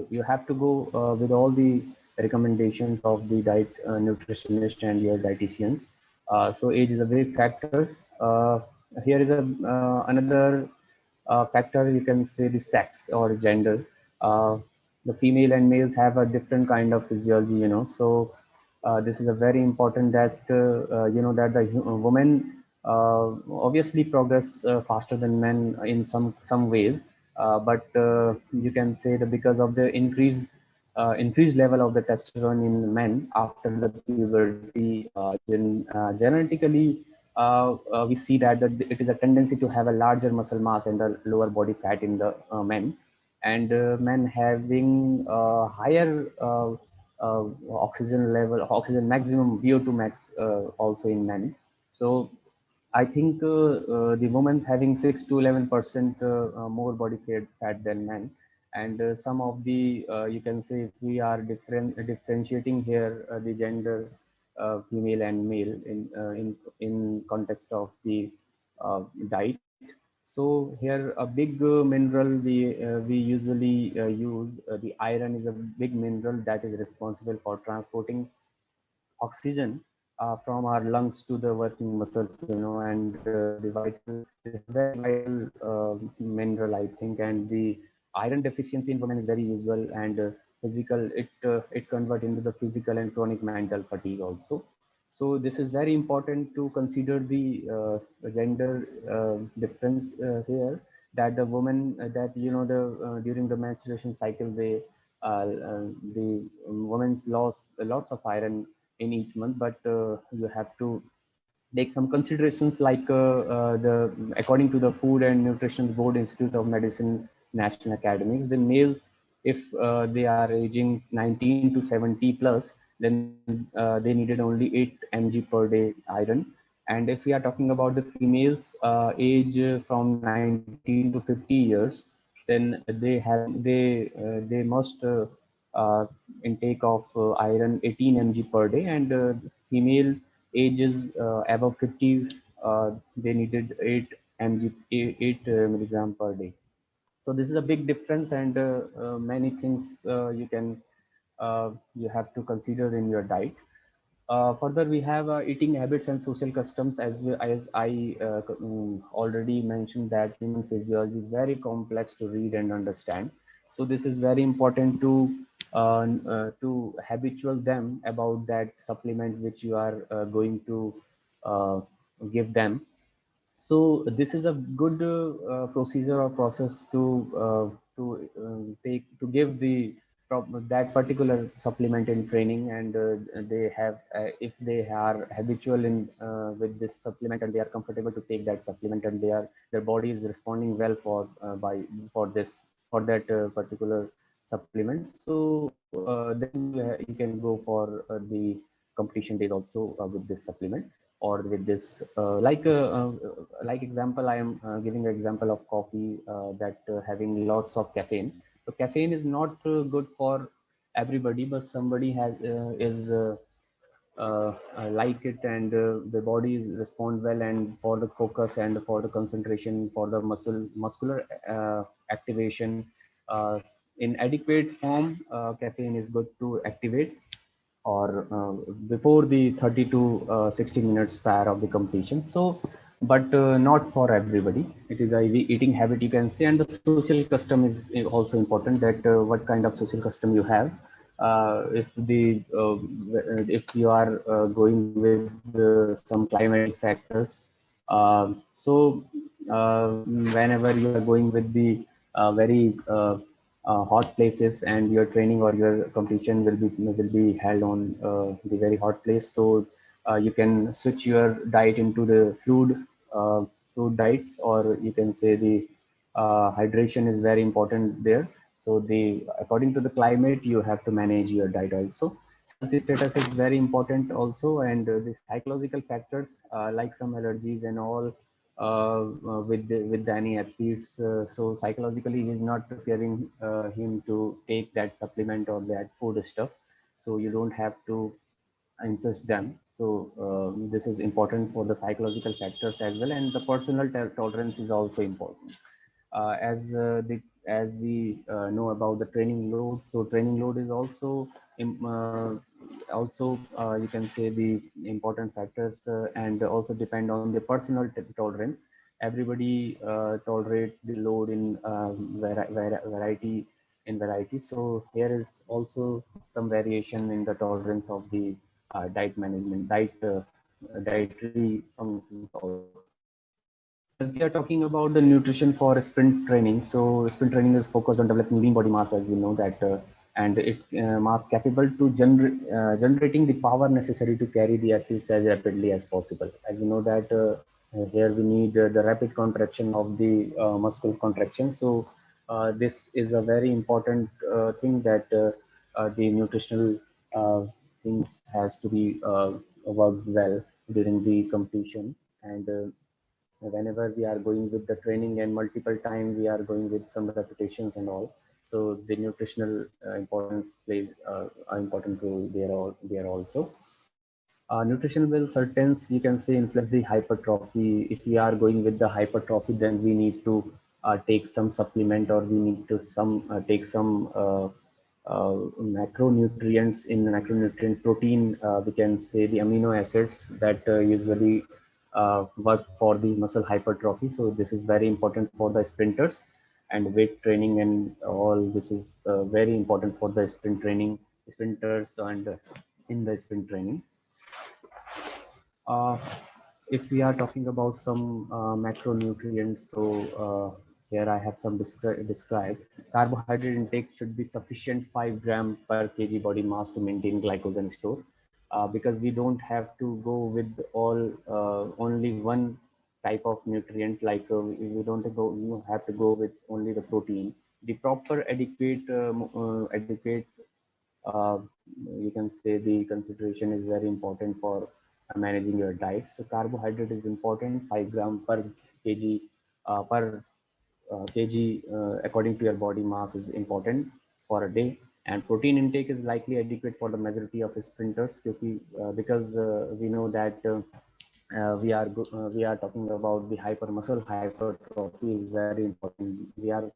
Speaker 14: you have to go with all the recommendations of the diet nutritionist and your dietitians. So age is a big factors. Here is another factor, you can say the sex or gender. The female and males have a different kind of physiology, so this is a very important that that the women obviously progress faster than men in some ways, but you can say that because of the increased level of the testosterone in men after the puberty, genetically we see that it is a tendency to have a larger muscle mass and the lower body fat in the men, and men having higher oxygen maximum VO2 max also in men. So I think the women's having 6 to 11% more body fat than men, and some of the you can say if we are differentiating here the gender female and male in context of the diet. So here a big mineral we usually use the iron is a big mineral that is responsible for transporting oxygen from our lungs to the working muscles, and the vital, this is very vital mineral, I think, and the iron deficiency in women is very usual, and physical, it convert into the physical and chronic mental fatigue also. So this is very important to consider the gender difference here, that the woman that the during the menstruation cycle the women's lost lots of iron in each month, but you have to take some considerations like the according to the Food and Nutrition Board Institute of Medicine National Academies, the males, if they are aging 19 to 70 plus, then they needed only 8 mg per day iron. And if we are talking about the females age from 19 to 50 years, then they must intake of iron 18 mg per day, and female ages above 50 they needed 8 mg 8 milligram per day. So this is a big difference, and many things you have to consider in your diet. Further, we have eating habits and social customs. As I already mentioned, that human physiology is very complex to read and understand. So this is very important to habitual them about that supplement which you are going to uh, give them. So this is a good procedure or process to give the that particular supplement in training, and they have if they are habitual in with this supplement and they are comfortable to take that supplement, and their body is responding well for this for that particular supplement. So then you can go for the competition days also with this supplement, or with this like example, I am giving an example of coffee that having lots of caffeine. So caffeine is not good for everybody, but somebody is like it, and the body respond well, and for the focus and for the concentration, for the muscular activation in adequate form, caffeine is good to activate or before the 30 to 60 minutes prior of the completion. So but not for everybody. It is a eating habit, you can say, and the social custom is also important, that what kind of social custom you have. If you are going with some climatic factors, so whenever you are going with the very hot places, and your training or your competition will be held on the very hot place, so you can switch your diet into the fluid diets, or you can say the hydration is very important there. So the according to the climate, you have to manage your diet also. Health status is very important also, and the psychological factors like some allergies and all with any athletes. So psychologically, he's not preparing him to take that supplement or that food stuff. So you don't have to insist them. So this is important for the psychological factors as well, and the personal tolerance is also important. As we know about the training load, so training load is also you can say the important factors, and also depend on the personal tolerance. Everybody tolerate the load in variety. So here is also some variation in the tolerance of the diet management, dietary functions also. As we are talking about the nutrition for sprint training, so sprint training is focused on developing lean body mass, as we know that, and it mass capable to generating the power necessary to carry the athletes as rapidly as possible. As you know that here we need the rapid contraction of the muscle contraction. So this is a very important thing, that the nutritional things has to be worked well during the competition, and whenever we are going with the training and multiple time we are going with some repetitions and all. So the nutritional importance plays an important role there also. Nutrition will certain, you can say, influence the hypertrophy. If we are going with the hypertrophy, then we need to take some supplement, or we need to take some macronutrients. In macronutrient protein, we can say the amino acids that usually work for the muscle hypertrophy. So this is very important for the sprinters and weight training and all. This is very important for the sprinters and in the sprint training. If we are talking about some macronutrients, so here I have some described. Carbohydrate intake should be sufficient 5 gram per kg body mass to maintain glycogen store, because we don't have to go with only one type of nutrient, like we don't have to go with only the protein. The proper adequate uh, you can say the consideration is very important for managing your diet. So carbohydrate is important, 5 gram per kg according to your body mass is important for a day. And protein intake is likely adequate for the majority of sprinters, because we know that we are talking about the muscle hypertrophy is very important. We are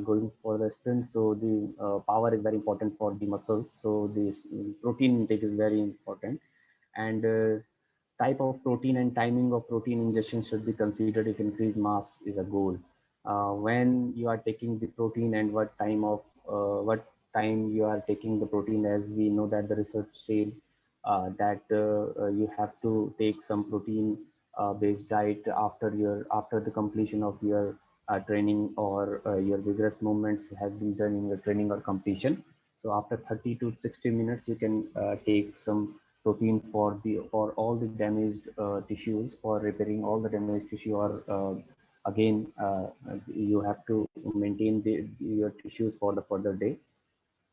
Speaker 14: going for the sprint, so the power is very important for the muscles. So this protein intake is very important, and type of protein and timing of protein ingestion should be considered if increased mass is a goal. When you are taking the protein, and what time you are taking the protein, as we know that the research says that you have to take some protein based diet after the completion of your training, or your vigorous movements has been done in your training or completion. So after 30 to 60 minutes, you can take some protein for all the damaged tissues, for repairing all the damaged tissue, or again you have to maintain your tissues for the further day.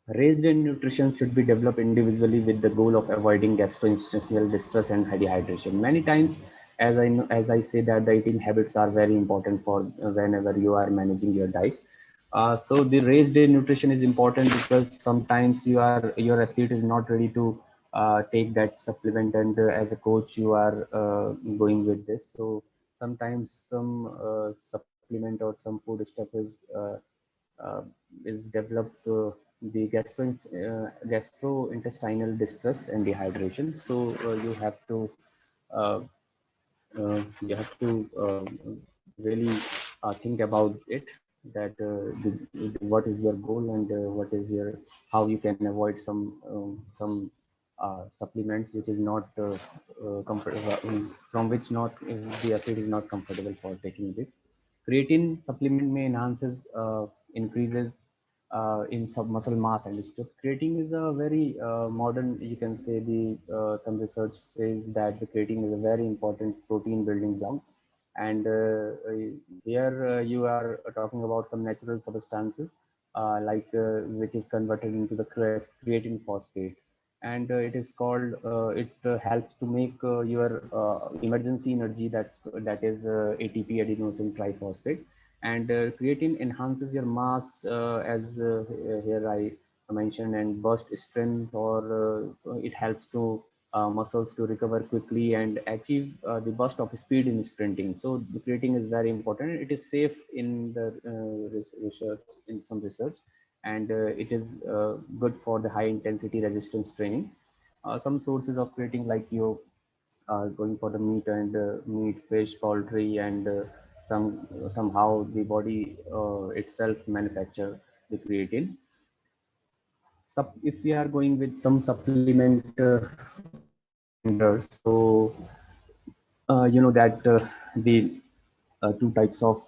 Speaker 14: Raised nutrition should be developed individually with the goal of avoiding gastrointestinal distress and dehydration. Many times, as I say, that the eating habits are very important for whenever you are managing your diet. So the raised day nutrition is important, because sometimes your athlete is not ready to take that supplement, and as a coach you are going with this. So sometimes some supplement or some food stuff is developed the gastrointestinal distress and dehydration. So uh, really think about it, that what is your goal, and what is your how you can avoid some supplements which is not from which not the athlete is not comfortable for taking it. Creatine supplement may increases in muscle mass and stuff. Creatine is a very modern, you can say, some research says that the creatine is a very important protein building block. And here you are talking about some natural substances which is converted into the creatine phosphate. And it is called, it helps to make your emergency energy, that is ATP, adenosine triphosphate. And creatine enhances your mass, as here I mentioned, and burst strength, or it helps to muscles to recover quickly and achieve the burst of speed in sprinting. So the creatine is very important. It is safe in the research, in some research, and it is good for the high intensity resistance training. Some sources of creatine, like you going for the meat, fish, poultry, and somehow the body itself manufacture the creatine. If we are going with some supplement vendors, so you know that the two types of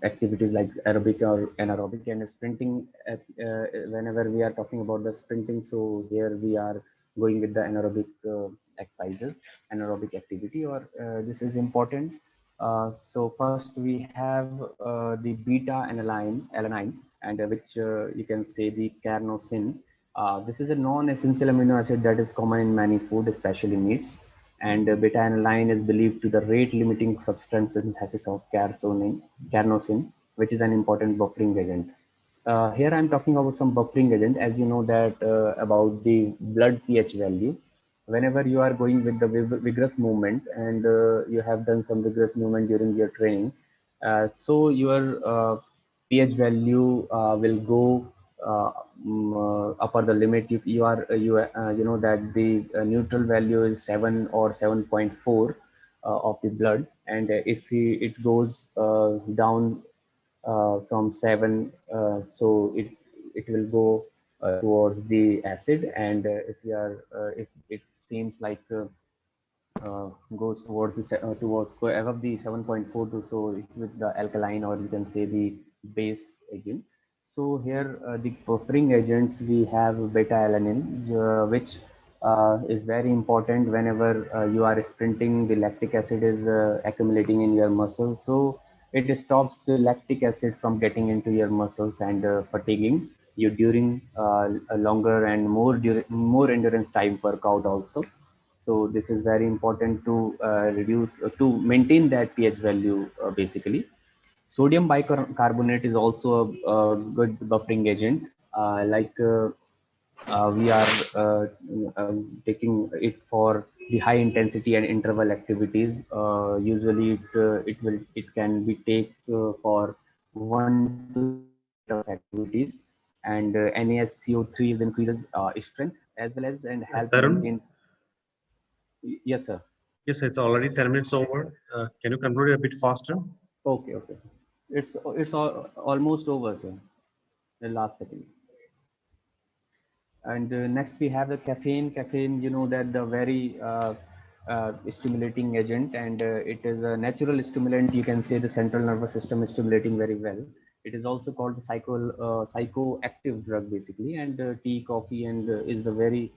Speaker 14: activities, like aerobic or anaerobic, and sprinting. Whenever we are talking about the sprinting, so here we are going with the anaerobic exercises, anaerobic activity, or this is important. So first we have the beta alanine, and which you can say the carnosine. This is a non-essential amino acid that is common in many food, especially meats. And beta-aniline is believed to the rate-limiting substance synthesis of carnosine, which is an important buffering agent. Here I'm talking about some buffering agent. As you know that about the blood pH value, whenever you are going with the vigorous movement and you have done some vigorous movement during your training, so your pH value will go upper the limit. You know that the neutral value is 7 or 7.4 of the blood, and if it goes down from 7, so it will go towards the acid, and if it seems like goes towards towards above the 7.4 to, so with the alkaline, or you can say the base agent. So here the buffering agents, we have beta-alanine, which is very important whenever you are sprinting. The lactic acid is accumulating in your muscles, so it stops the lactic acid from getting into your muscles and fatiguing you during a longer and more endurance type workout also. So this is very important to to maintain that pH value basically. Sodium bicarbonate is also a good buffering agent. We are taking it for the high intensity and interval activities. Usually it can be taken for 1 to 3 of activities, and NaSCO3 is increases strength as well as and
Speaker 11: Yes,
Speaker 14: help
Speaker 11: Tarun?
Speaker 14: maintain. Yes, sir.
Speaker 11: Yes, it's already 10 minutes over. Can you conclude a bit faster?
Speaker 14: Okay, okay. Almost over, sir. The last second. And next we have the caffeine. Caffeine, you know that the very stimulating agent, and it is a natural stimulant. You can say the central nervous system is stimulating very well. It is also called the psychoactive drug basically, and tea, coffee, and is the very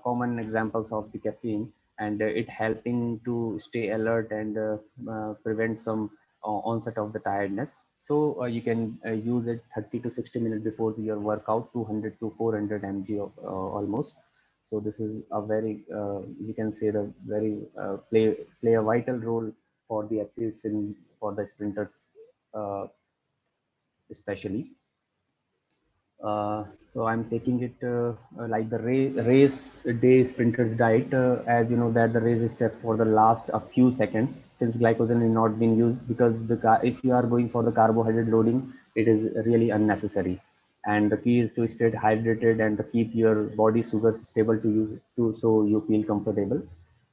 Speaker 14: common examples of the caffeine, and it helping to stay alert and prevent some onset of the tiredness. So you can use it 30 to 60 minutes before your workout, 200 to 400 mg of, almost. So this is a very you can say the very play a vital role for the athletes in for the sprinters especially. So I'm taking it like the race day sprinters diet. As you know that the race is set for the last a few seconds, since glycogen is not being used, because if you are going for the carbohydrate loading, it is really unnecessary. And the key is to stay hydrated and to keep your body sugars stable to use to, so you feel comfortable.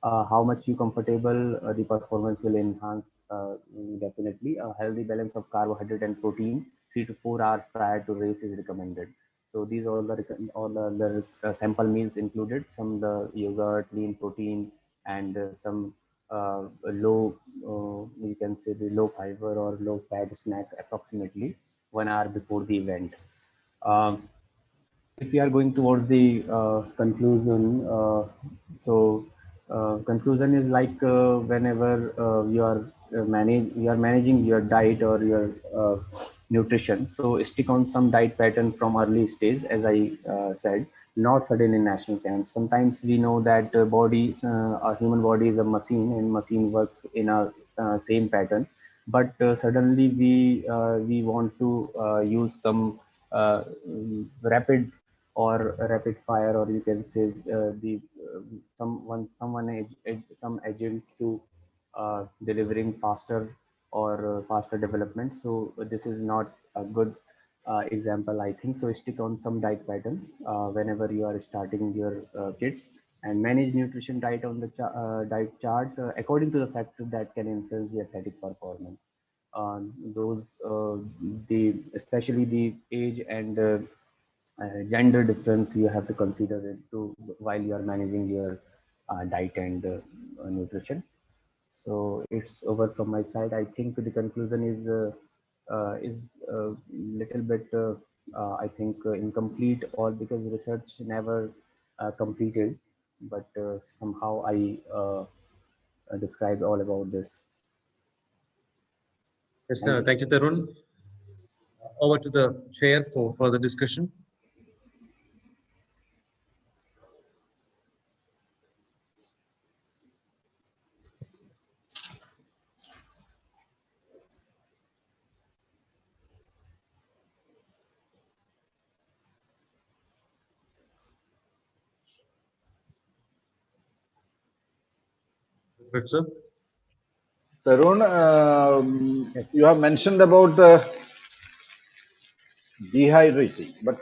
Speaker 14: How much you comfortable, the performance will enhance definitely. A healthy balance of carbohydrate and protein 3 to 4 hours prior to race is recommended. So these are the sample meals included, some the yogurt, lean protein, and some low, you can say the low fiber or low fat snack approximately 1 hour before the event. If we are going towards the conclusion, conclusion is like whenever you are managing your diet or your nutrition, so stick on some diet pattern from early stage, as I said, not sudden in national camps. Sometimes we know that our human body is a machine, and machine works in a same pattern, but suddenly we want to use some rapid or rapid fire, or you can say some agents to delivering faster or faster development. So this is not a good example, I think. So stick on some diet pattern whenever you are starting your kids, and manage nutrition diet on the diet chart according to the factor that can influence the athletic performance. Those especially the age and gender difference you have to consider it too while you are managing your diet and nutrition. So it's over from my side. I think the conclusion is a little bit I think incomplete, or because research never completed, but somehow I described all about this.
Speaker 11: Yes, thank you, Tarun. Over to the chair for further discussion. Right, sir.
Speaker 7: Tarun,
Speaker 14: Yes.
Speaker 7: you have mentioned about dehydrating, but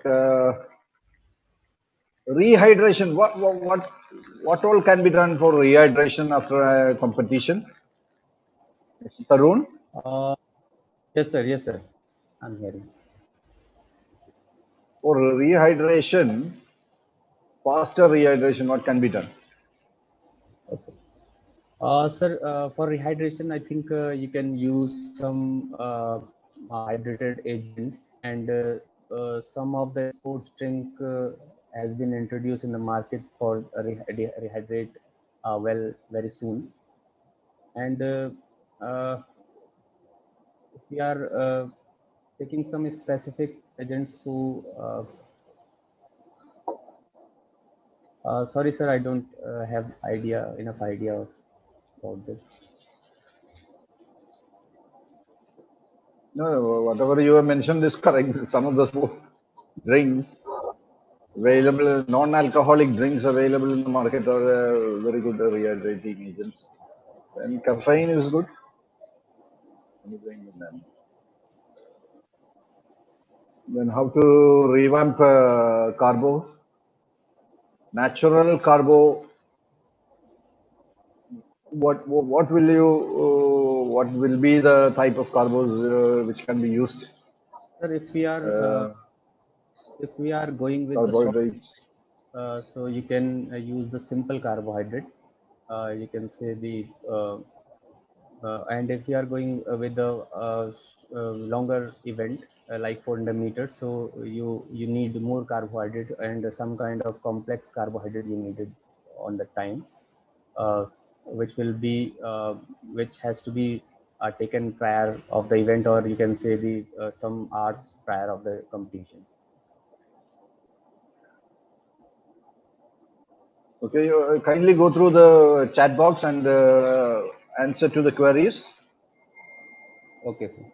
Speaker 7: rehydration. What all can be done for rehydration after a competition? Tarun,
Speaker 14: Yes, sir. Yes, sir. I'm hearing.
Speaker 7: for rehydration, faster rehydration, what can be done?
Speaker 14: Okay. Sir, for rehydration, I think you can use some hydrated agents, and some of the sports drink has been introduced in the market for rehydrate well very soon. And if we are taking some specific agents, so sorry, sir, I don't have enough idea about this.
Speaker 7: No, whatever you have mentioned is correct. Some of the drinks available, non-alcoholic drinks available in the market are very good rehydrating agents. And caffeine is good. Anything in that. Then how to revamp carbo? Natural carbo. What will be the type of carbos which can be used?
Speaker 14: Sir, if we are going with the short,
Speaker 7: Carbohydrates.
Speaker 14: so you can use the simple carbohydrate. You can say the and if you are going with the longer event like 400 meters, so you need more carbohydrate and some kind of complex carbohydrate you needed on the time, which will be which has to be taken prior of the event, or you can say the some hours prior of the competition.
Speaker 7: Okay, you kindly go through the chat box and answer to the queries.
Speaker 14: Okay, sir.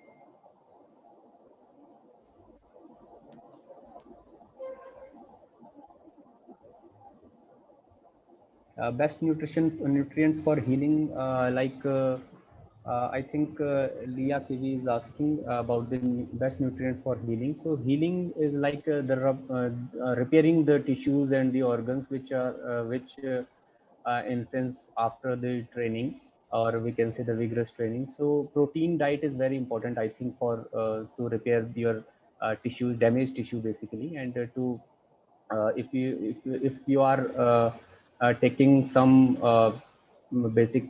Speaker 14: Best nutrients for healing, I think Leah KV is asking about the best nutrients for healing. So healing is like repairing the tissues and the organs which are influence after the training, or we can say the vigorous training. So protein diet is very important, I think, for to repair your tissues, damaged tissue basically, and to if you are taking some basic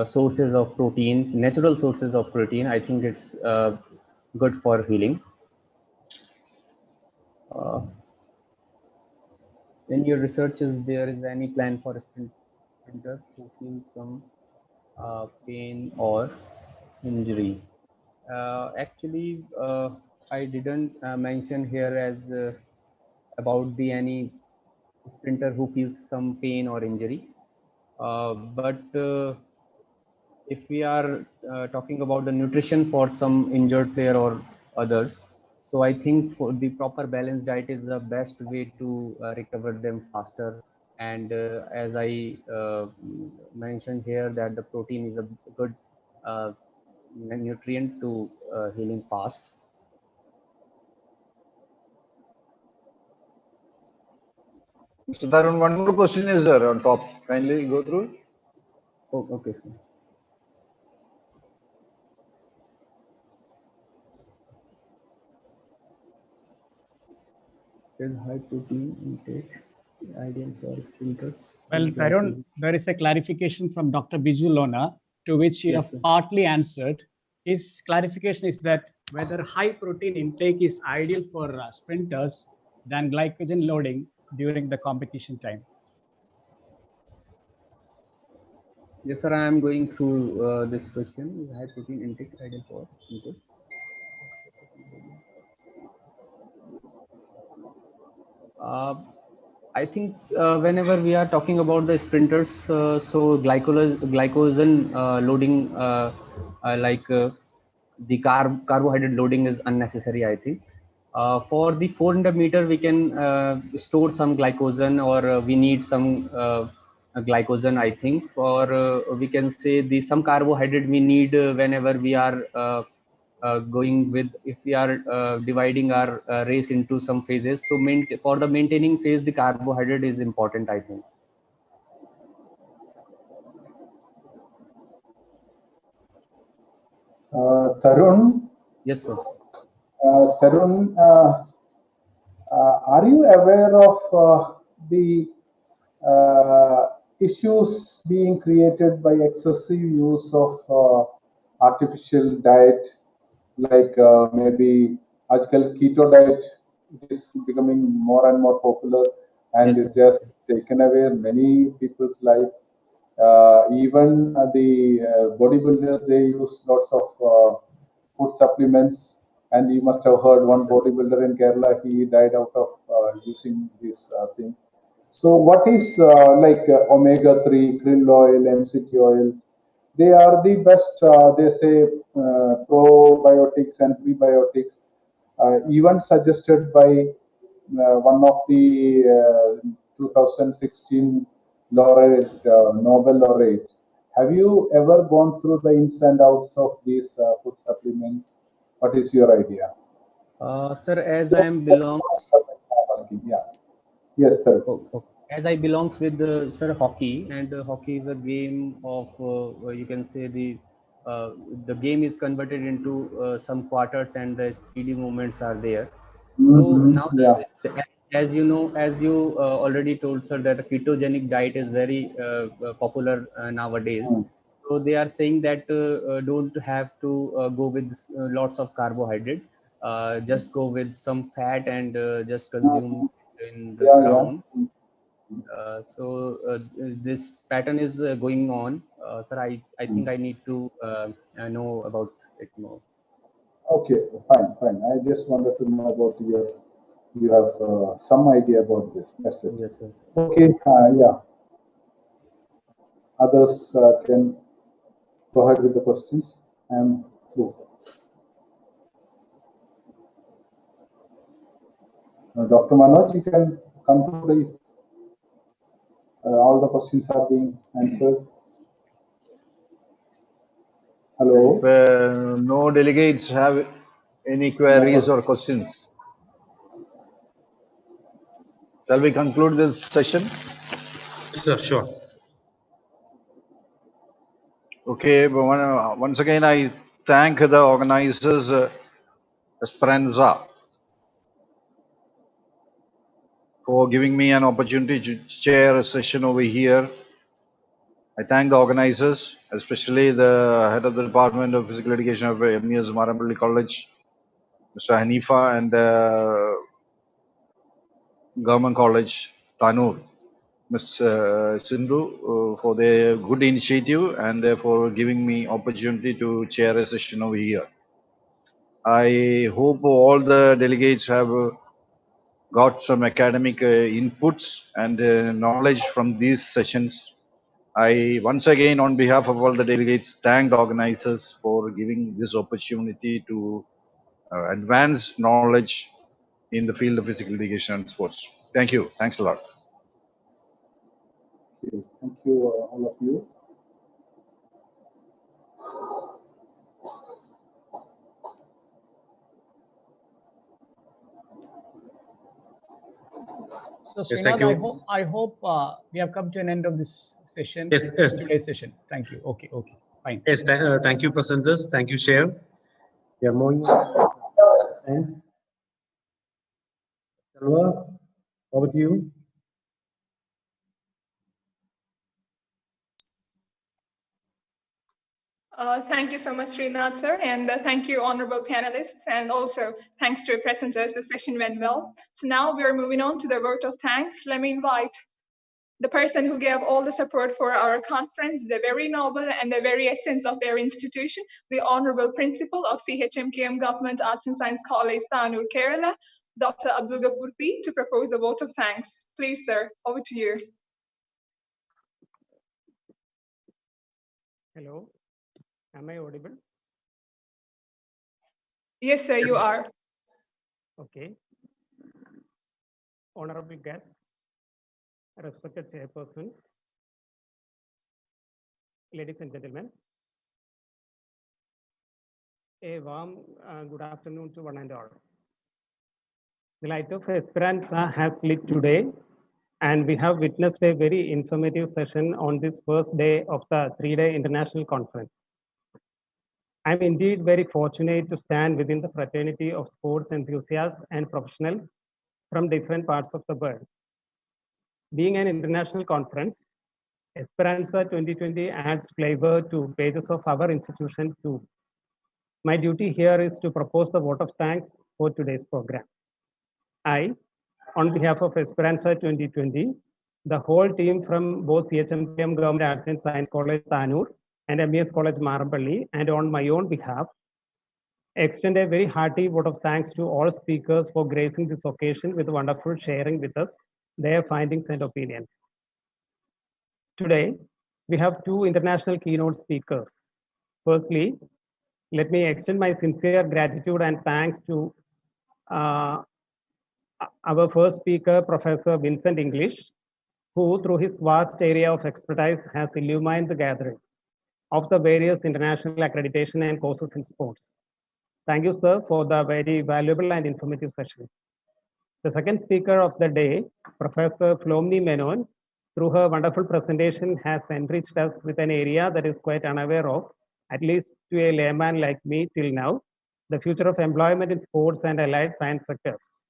Speaker 14: sources of protein, natural sources of protein, I think it's good for healing. In your researches, there is any plan for a sprinter who feels some pain or injury? Actually, I didn't mention here as about the any sprinter who feels some pain or injury. But if we are talking about the nutrition for some injured player or others, so I think for the proper balanced diet is the best way to recover them faster. And as I mentioned here, that the protein is a good nutrient to healing fast.
Speaker 7: Mr. Tarun, one more question is there on top. Kindly go through.
Speaker 14: Oh, okay, sir. Is high protein intake ideal for sprinters?
Speaker 12: Well, Tarun, there is a clarification from Dr. Biju Lona, to which you
Speaker 14: Yes,
Speaker 12: have
Speaker 14: sir.
Speaker 12: partly answered. His clarification is that whether high protein intake is ideal for sprinters than glycogen loading during the competition time.
Speaker 14: Yes, sir. I am going through this question. Is high protein intake ideal for sprinters? I think whenever we are talking about the sprinters, so glycogen loading, the carbohydrate loading is unnecessary, I think. For the 400 meter, we can store some glycogen, or we need some glycogen, I think, or we can say the some carbohydrate we need whenever we are going with, if we are dividing our race into some phases. So for the maintaining phase, the carbohydrate is important, I think.
Speaker 9: Tarun?
Speaker 14: Yes, sir.
Speaker 9: Tarun, are you aware of the issues being created by excessive use of artificial diet, like maybe ajkal keto diet? It is becoming more and more popular, and
Speaker 14: Yes,
Speaker 9: it has taken away many people's life. Even the bodybuilders, they use lots of food supplements, and you must have heard one bodybuilder in Kerala, he died out of using these things. So what is like omega-3, krill oil, MCT oils? They are the best, they say, probiotics and prebiotics, even suggested by one of the 2016 laureate, Nobel laureate. Have you ever gone through the ins and outs of these food supplements? What is your idea?
Speaker 14: Sir, as I am belongs.
Speaker 9: Yeah. Yes, sir.
Speaker 14: As I belongs with sir hockey, and hockey is a game of you can say the game is converted into some quarters, and the speedy movements are there. So now, as you know, as you already told, sir, that the ketogenic diet is very popular nowadays. So they are saying that don't have to go with lots of carbohydrate, just go with some fat and just consume in the ground. So this pattern is going on. Sir, I think I need to know about it more.
Speaker 9: Okay, fine. I just wanted to know about you have some idea about this. That's it.
Speaker 14: Yes, sir.
Speaker 9: Okay, yeah. Others can go ahead with the questions. I am through. Dr. Manoj, you can conclude if all the questions are being answered. Hello.
Speaker 7: If no delegates have any queries or questions, shall we conclude this session?
Speaker 11: Yes, sir, sure.
Speaker 7: Okay, but once again, I thank the organizers, Esperanza, for giving me an opportunity to chair a session over here. I thank the organizers, especially the head of the Department of Physical Education of Mes Marampally College, Mr. Hanifa, and the Government College, Tanur, Ms. Sindhu, for their good initiative and for giving me opportunity to chair a session over here. I hope all the delegates have got some academic inputs and knowledge from these sessions. I once again, on behalf of all the delegates, thank the organizers for giving this opportunity to advance knowledge in the field of physical education and sports. Thank you. Thanks a lot.
Speaker 9: Okay, thank you, all of you.
Speaker 12: So,
Speaker 11: Yes,
Speaker 12: Srinath,
Speaker 11: thank you.
Speaker 12: I hope we have come to an end of this session.
Speaker 11: Yes.
Speaker 12: Today's session. Thank you. Okay, fine.
Speaker 11: Yes, thank you, presenters. Thank you, Chair. We are moving on. Thanks. Salwa, over to you.
Speaker 2: Thank you so much, Srinath, sir, and thank you, honorable panelists, and also thanks to our presenters. The session went well. So now we are moving on to the vote of thanks. Let me invite the person who gave all the support for our conference, the very noble and the very essence of their institution, the honorable principal of CHMKM Government Arts and Science College, Tanur, Kerala, Dr. Abdul Ghafoor P, to propose a vote of thanks. Please, sir, over to you.
Speaker 12: Hello, am I audible?
Speaker 2: Yes, sir, you are.
Speaker 12: Okay. Honorable guests, respected chairpersons,
Speaker 15: ladies and gentlemen. A warm good afternoon to one and all. The light of Esperanza has lit today, and we have witnessed a very informative session on this first day of the three-day international conference. I'm indeed very fortunate to stand within the fraternity of sports enthusiasts and professionals from different parts of the world. Being an international conference, Esperanza 2020 adds flavor to pages of our institution too. My duty here is to propose the vote of thanks for today's program. I, on behalf of Esperanza 2020, the whole team from both CHMPM Government Arts and Science College Tanur and MES College Marampally, and on my own behalf, extend a very hearty vote of thanks to all speakers for gracing this occasion with wonderful sharing with us their findings and opinions. Today, we have two international keynote speakers. Firstly, let me extend my sincere gratitude and thanks to our first speaker, Professor Vincent English, who through his vast area of expertise has illumined the gathering of the various international accreditation and courses in sports. Thank you, sir, for the very valuable and informative session. The second speaker of the day, Professor Flomni Menon, through her wonderful presentation has enriched us with an area that is quite unaware of, at least to a layman like me till now, the future of employment in sports and allied science sectors.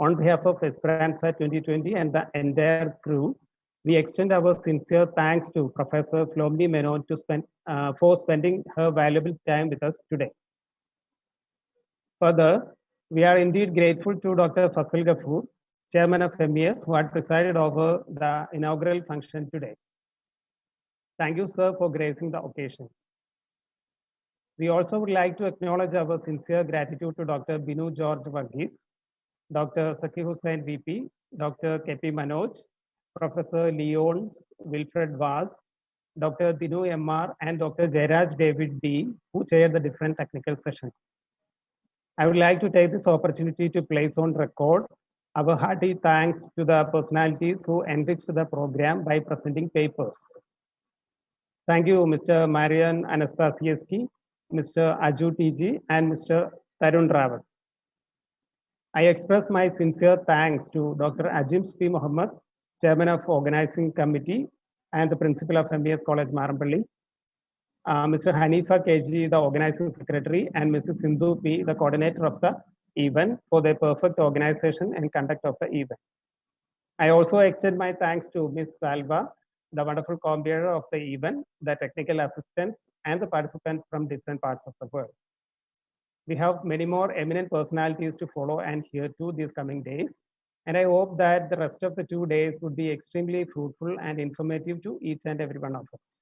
Speaker 15: On behalf of Esperanza 2020 and the entire crew, we extend our sincere thanks to Professor Flomni Menon for spending her valuable time with us today. Further, we are indeed grateful to Dr. Faisal Ghafoor, Chairman of MES, who had presided over the inaugural function today. Thank you, sir, for gracing the occasion. We also would like to acknowledge our sincere gratitude to Dr. Binu George Varghese, Dr. Saki Hussain VP, Dr. K.P. Manoj, Professor Leon Wilfred Vaz, Dr. Dinu MR, and Dr. Jairaj David D, who chaired the different technical sessions. I would like to take this opportunity to place on record our hearty thanks to the personalities who enriched the program by presenting papers. Thank you, Mr. Marian Anastasieski, Mr. Aju TG, and Mr. Tarun Rawat. I express my sincere thanks to Dr. Ajims P. Muhammad, Chairman of Organizing Committee and the Principal of MES College Marampally, Mr. Hanifa KG, the Organizing Secretary, and Mrs. Sindhu P, the Coordinator of the event, for their perfect organization and conduct of the event. I also extend my thanks to Ms. Salva, the wonderful co-bearer of the event, the technical assistants, and the participants from different parts of the world. We have many more eminent personalities to follow and hear to these coming days. And I hope that the rest of the 2 days would be extremely fruitful and informative to each and every one of us.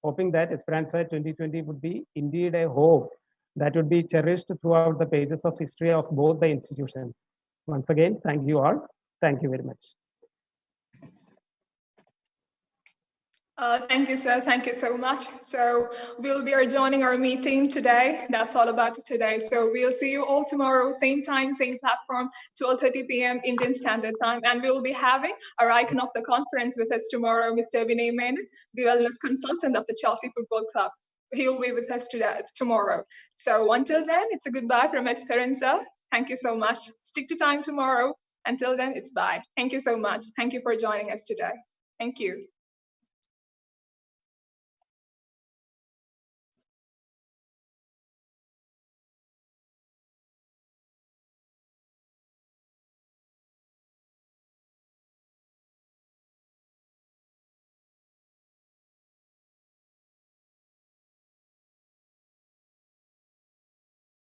Speaker 15: Hoping that Esperanza 2020 would be indeed a hope that would be cherished throughout the pages of history of both the institutions. Once again, thank you all. Thank you very much.
Speaker 2: Thank you, sir. Thank you so much. So we'll be adjourning our meeting today. That's all about today. So we'll see you all tomorrow, same time, same platform, 12:30 p.m. Indian Standard Time. And we'll be having our icon of the conference with us tomorrow, Mr. Vinay Menon, the wellness consultant of the Chelsea Football Club. He'll be with us today, tomorrow. So until then, it's a goodbye from Esperanza. Thank you so much. Stick to time tomorrow. Until then, it's bye. Thank you so much. Thank you for joining us today. Thank you.